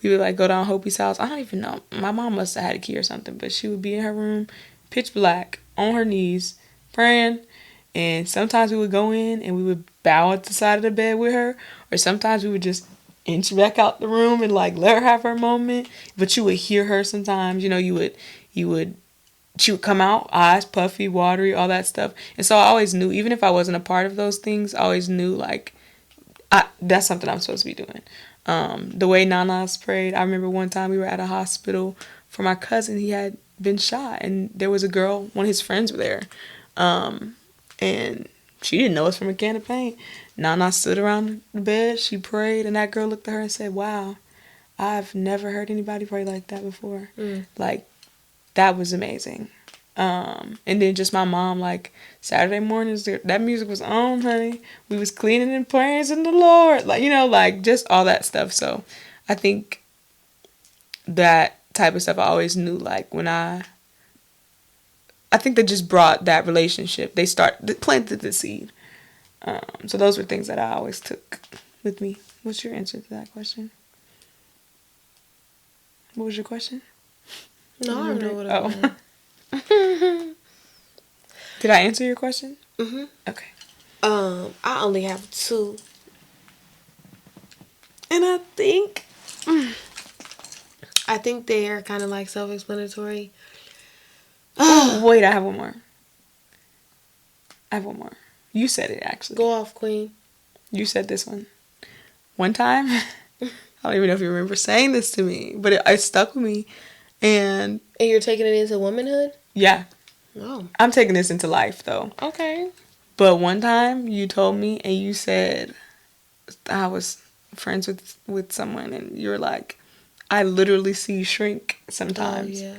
we would like go down Hopi's house. I don't even know. My mom must have had a key or something, but she would be in her room, pitch black, on her knees, praying. And sometimes we would go in and we would bow at the side of the bed with her, or sometimes we would just inch back out the room and like let her have her moment. But you would hear her sometimes. She would come out, eyes puffy, watery, all that stuff. And so I always knew, even if I wasn't a part of those things, I always knew like that's something I'm supposed to be doing. The way Nana's prayed, I remember one time we were at a hospital for my cousin. He had been shot, and there was a girl, one of his friends were there. And she didn't know us from a can of paint. Nana stood around the bed, she prayed, and that girl looked at her and said, wow, I've never heard anybody pray like that before. Like, that was amazing. And then just my mom, like, Saturday mornings, that music was on, honey. We was cleaning and praising the Lord. Like, like, just all that stuff. So, I think that type of stuff I always knew, like, when I think they just brought that relationship. They planted the seed. So those were things that I always took with me. What's your answer to that question? What was your question? No, I don't know what it was. Did I answer your question? Mm-hmm. Okay. I only have two. And I think they are kind of like self-explanatory. Wait, I have one more. You said it, actually. Go off, Queen. You said this one. One time, I don't even know if you remember saying this to me, but it stuck with me. And you're taking it into womanhood? Yeah. Oh. I'm taking this into life, though. Okay. But one time, you told me, and you said, I was friends with someone, and you were like, I literally see you shrink sometimes. Oh, yeah.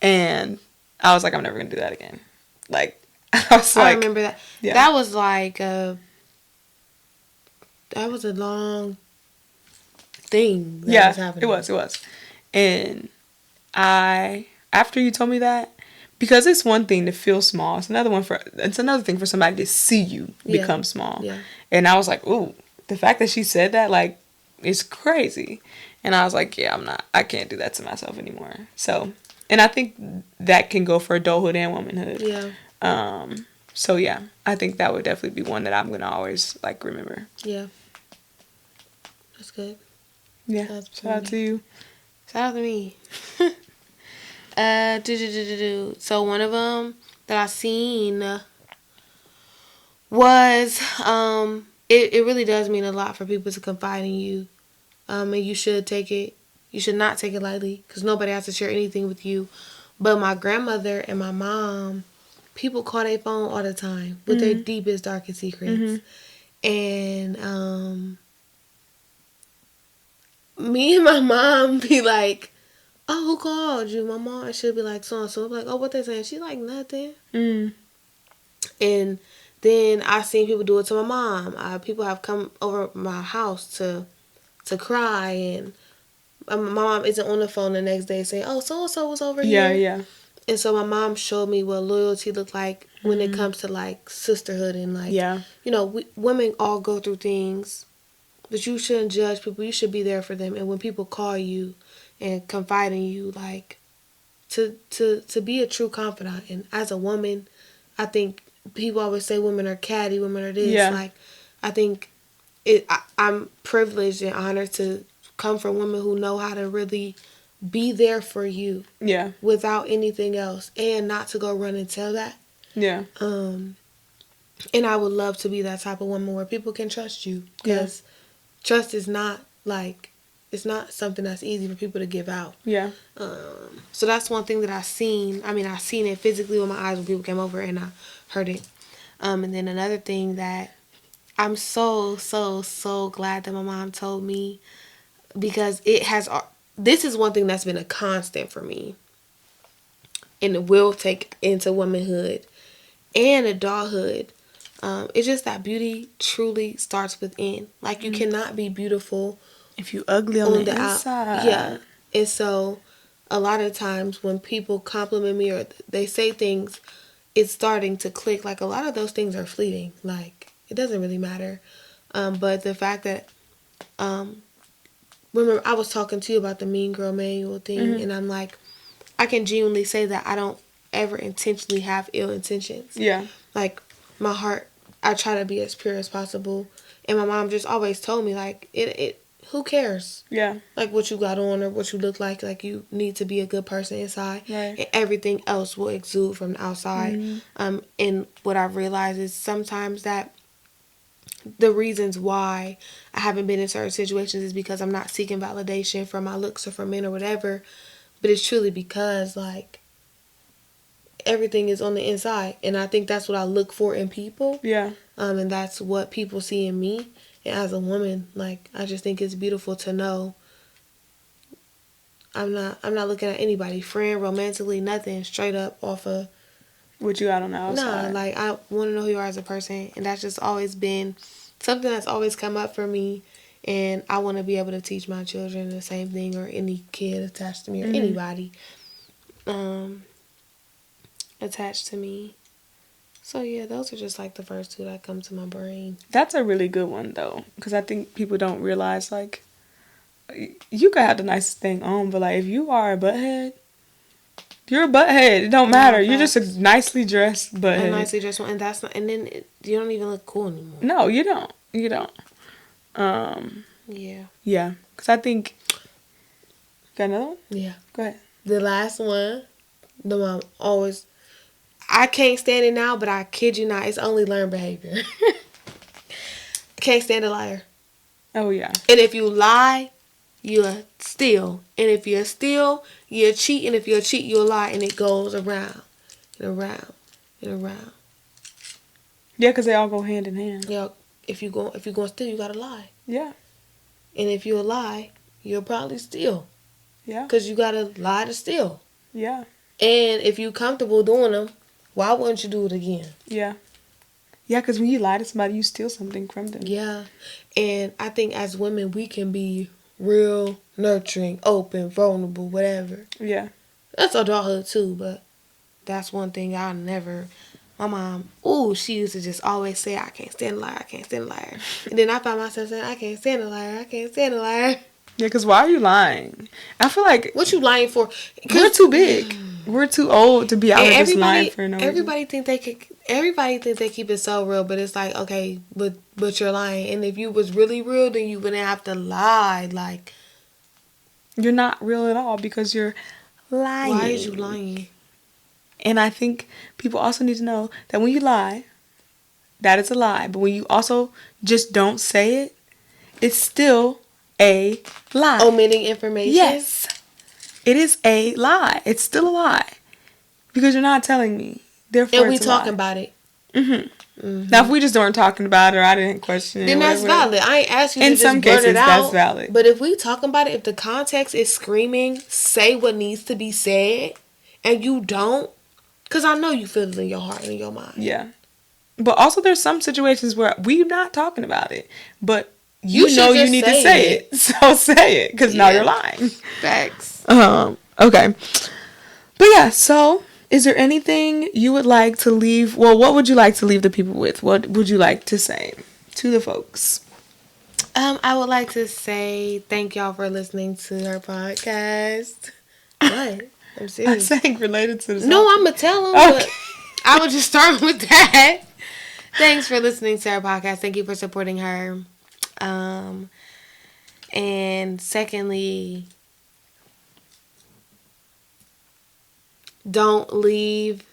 And I was like, I'm never going to do that again. Like, I remember that. Yeah. That was like that was a long thing that was happening. It was. And after you told me that, because it's one thing to feel small, it's another thing for somebody to see you become small. Yeah. And I was like, ooh, the fact that she said that, like, it's crazy. And I was like, yeah, I can't do that to myself anymore. So, and I think that can go for adulthood and womanhood. Yeah. So yeah, I think that would definitely be one that I'm gonna always like remember. Yeah. That's good. Yeah. Shout out to you. Shout out to me. So one of them that I seen was it really does mean a lot for people to confide in you, and you should not take it lightly, because nobody has to share anything with you. But my grandmother and my mom, people call their phone all the time with their deepest, darkest secrets. And me and my mom be like, oh, who called you? My mom. And she'll be like, so and so. I'm like, oh, what they saying? She's like, nothing. Mm. And then I've seen people do it to my mom. People have come over my house to cry, and my mom isn't on the phone the next day saying, oh, so and so was over Yeah, here. yeah. And so my mom showed me what loyalty looked like when it comes to like sisterhood and like, Yeah. you know, women all go through things, but you shouldn't judge people. You should be there for them. And when people call you and confide in you, like to be a true confidant. And as a woman, I think people always say women are catty, women are this. Yeah. Like, I think I'm privileged and honored to come from women who know how to really be there for you. Yeah. Without anything else, and not to go run and tell that. Yeah. And I would love to be that type of woman where people can trust you, because trust is not like, it's not something that's easy for people to give out. Yeah. So that's one thing that I seen. I mean, I seen it physically with my eyes when people came over, and I heard it. And then another thing that I'm so glad that my mom told me, because it has. This is one thing that's been a constant for me, and it will take into womanhood and adulthood. It's just that beauty truly starts within. Like, you cannot be beautiful if you ugly on the inside. Yeah. And so a lot of times when people compliment me or they say things, it's starting to click. Like, a lot of those things are fleeting. Like, it doesn't really matter. But the fact that, remember, I was talking to you about the Mean Girl Manual thing, and I'm like, I can genuinely say that I don't ever intentionally have ill intentions. Yeah. Like, my heart, I try to be as pure as possible. And my mom just always told me, like, who cares? Yeah. Like, what you got on or what you look like. Like, you need to be a good person inside. Right. And everything else will exude from the outside. And what I've realized is sometimes that the reasons why I haven't been in certain situations is because I'm not seeking validation from my looks or from men or whatever. But it's truly because, like, everything is on the inside. And I think that's what I look for in people. Yeah. And that's what people see in me. And as a woman, like, I just think it's beautiful to know I'm not looking at anybody, friend, romantically, nothing, straight up off of what you got on the outside. Nah, like, I want to know who you are as a person. And that's just always been something that's always come up for me. And I want to be able to teach my children the same thing, or any kid attached to me, or anybody attached to me. So yeah, those are just like the first two that come to my brain. That's a really good one though, because I think people don't realize, like, you could have the nicest thing on, but like, if you are a butthead, you're a butthead. It don't matter. You're just a nicely dressed butthead. A nicely dressed one, and that's not, and then you don't even look cool anymore. No, you don't. You don't. Yeah. Yeah, because I think. Got another one? Yeah. Go ahead. The last one, the mom always. I can't stand it now, but I kid you not, it's only learned behavior. Can't stand a liar. Oh, yeah. And if you lie, you'll steal. And if you steal, you'll cheat. And if you cheat, you'll lie. And it goes around and around and around. Yeah, because they all go hand in hand. Yeah, if you're going to steal, you got to lie. Yeah. And if you lie, you'll probably steal. Yeah. Because you got to lie to steal. Yeah. And if you're comfortable doing them, why wouldn't you do it again? Yeah. Yeah, because when you lie to somebody, you steal something from them. Yeah. And I think as women, we can be real, nurturing, open, vulnerable, whatever. Yeah. That's adulthood too, but that's one thing I'll never... My mom, she used to just always say, I can't stand a liar, I can't stand a liar. And then I found myself saying, I can't stand a liar, I can't stand a liar. Yeah, because why are you lying? I feel like... What you lying for? We're too big. We're too old to be out here just lying for no reason. Everybody think they keep it so real, but it's like, okay, but you're lying. And if you was really real, then you wouldn't have to lie. Like, you're not real at all because you're lying. Why is you lying? And I think people also need to know that when you lie, that is a lie. But when you also just don't say it, it's still a lie. Omitting information? Yes. It is a lie. It's still a lie. Because you're not telling me. Therefore, and we it's a talking lie. about it. Now, if we just weren't talking about it or I didn't question it, then that's valid. I ain't asking you in to some just blurt cases, it out. that's valid. But if we talking about it, if the context is screaming, say what needs to be said, and you don't, because I know you feel it in your heart and in your mind. Yeah. But also, there's some situations where we're not talking about it, but you know you need to say it. So say it, because now you're lying. Facts. Okay. But yeah, so is there anything you would like to leave? Well, what would you like to leave the people with? What would you like to say to the folks? I would like to say thank y'all for listening to our podcast. What? I'm serious. I sang related to this. No, I'm going to tell them, but I would just start with that. Thanks for listening to our podcast. Thank you for supporting her. And secondly, don't leave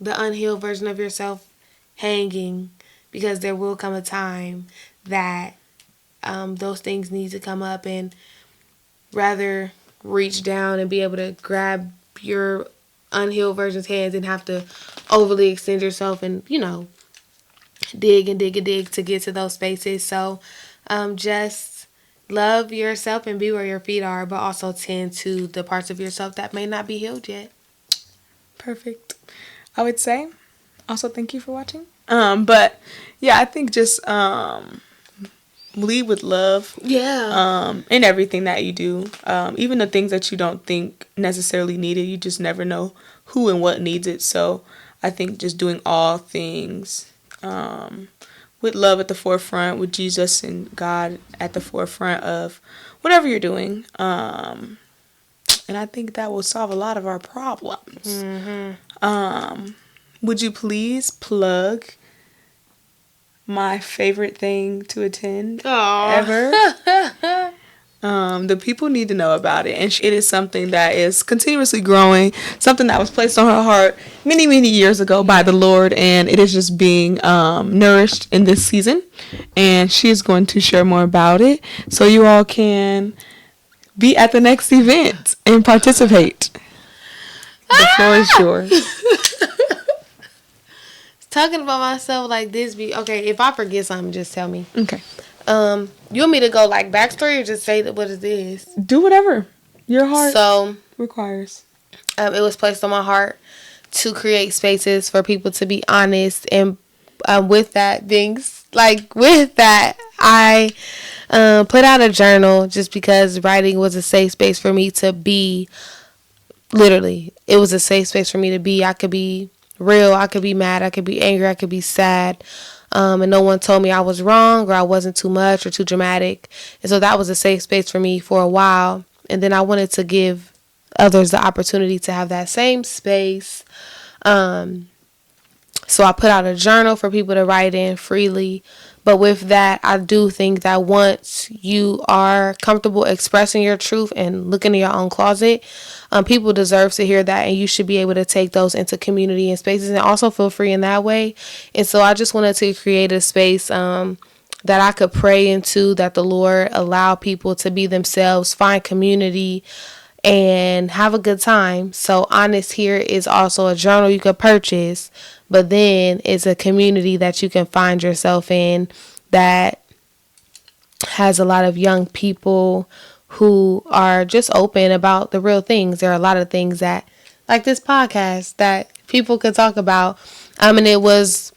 the unhealed version of yourself hanging, because there will come a time that those things need to come up, and rather reach down and be able to grab your unhealed version's hands and have to overly extend yourself and, dig and dig and dig to get to those spaces. So just love yourself and be where your feet are, but also tend to the parts of yourself that may not be healed yet. Perfect. I would say also thank you for watching. But yeah, I think just lead with love. Yeah. In everything that you do. Even the things that you don't think necessarily need it, you just never know who and what needs it. So I think just doing all things with love at the forefront, with Jesus and God at the forefront of whatever you're doing. And I think that will solve a lot of our problems. Would you please plug my favorite thing to attend ever? The people need to know about it. And it is something that is continuously growing, something that was placed on her heart many, many years ago by the Lord. And it is just being nourished in this season. And she is going to share more about it, so you all can be at the next event and participate. The floor is yours. Talking about myself like this okay, if I forget something, just tell me. Okay. You want me to go like backstory or just say that what it is? Do whatever your heart requires. It was placed on my heart to create spaces for people to be honest, and with that I put out a journal just because writing was a safe space for me to be. Literally, it was a safe space for me to be. I could be real, I could be mad, I could be angry, I could be sad, and no one told me I was wrong or I wasn't too much or too dramatic. And so that was a safe space for me for a while, and then I wanted to give others the opportunity to have that same space. So I put out a journal for people to write in freely. But with that, I do think that once you are comfortable expressing your truth and looking in your own closet, people deserve to hear that, and you should be able to take those into community and spaces and also feel free in that way. And so I just wanted to create a space that I could pray into, that the Lord allow people to be themselves, find community, and have a good time. So Honest Here is also a journal you could purchase, but then it's a community that you can find yourself in that has a lot of young people who are just open about the real things. There are a lot of things that, like this podcast, that people could talk about. And it was,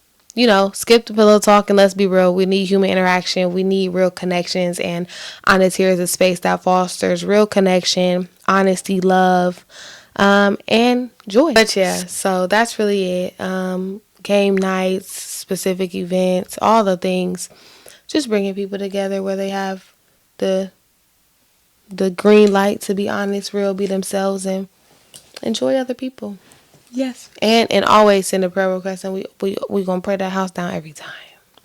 skip the pillow talk and let's be real. We need human interaction. We need real connections. And Honest Here is a space that fosters real connection, honesty, love, and joy. But yeah, so that's really it. Game nights, specific events, all the things. Just bringing people together where they have the green light to be honest, real, be themselves, and enjoy other people. Yes. And always send a prayer request, and we gonna pray that house down every time.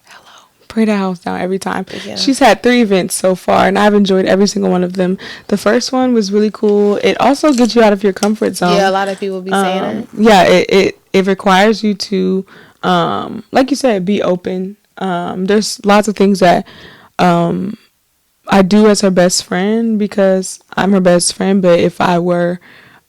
Hello. Pray that house down every time. Yeah. She's had 3 events so far, and I've enjoyed every single one of them. The first one was really cool. It also gets you out of your comfort zone. Yeah, a lot of people be saying that. Yeah, it requires you to, like you said, be open. There's lots of things that I do as her best friend because I'm her best friend, but if I were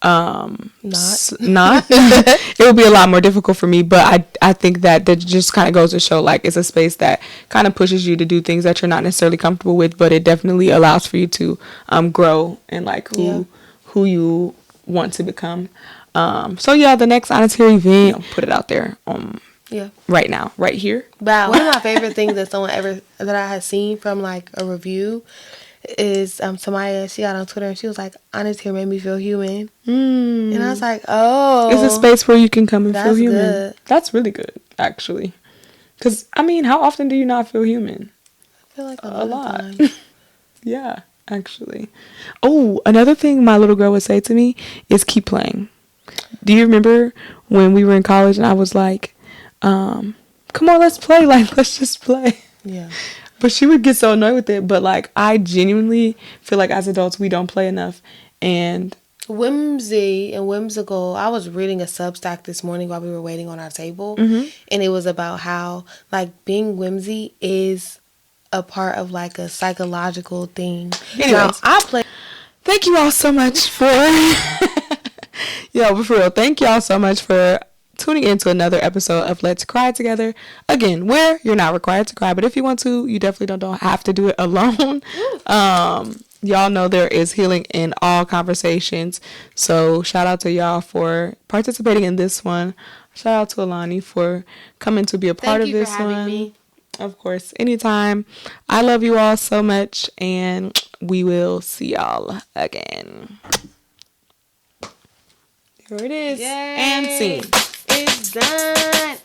Not it would be a lot more difficult for me, but I think that just kind of goes to show, like, it's a space that kind of pushes you to do things that you're not necessarily comfortable with, but it definitely allows for you to grow and like who you want to become. So yeah, the next Honest Here event, put it out there right now, right here. Wow. One of my favorite things that I had seen from like a review is Samaya. She got on Twitter and she was like, "Honest Here made me feel human," and I was like, "Oh, it's a space where you can come and feel human." Good. That's really good, actually. Because I mean, how often do you not feel human? I feel like a lot. Yeah, actually. Oh, another thing my little girl would say to me is keep playing. Do you remember when we were in college and I was like, come on, let's play. Like, let's just play. Yeah. But she would get so annoyed with it. But, like, I genuinely feel like as adults, we don't play enough. And Whimsy and Whimsical, I was reading a Substack this morning while we were waiting on our table. And it was about how, like, being whimsy is a part of, like, a psychological thing. Anyways, thank you all so much for... Yo, but for real, thank y'all so much for tuning in to another episode of Let's Cry Together. Again, where you're not required to cry, but if you want to, you definitely don't have to do it alone. Y'all know there is healing in all conversations. So shout out to y'all for participating in this one. Shout out to Alani for coming to be a part of this one. Thank you for having me. Of course, anytime. I love you all so much, and we will see y'all again. Here it is. Yay. And scene. It's done.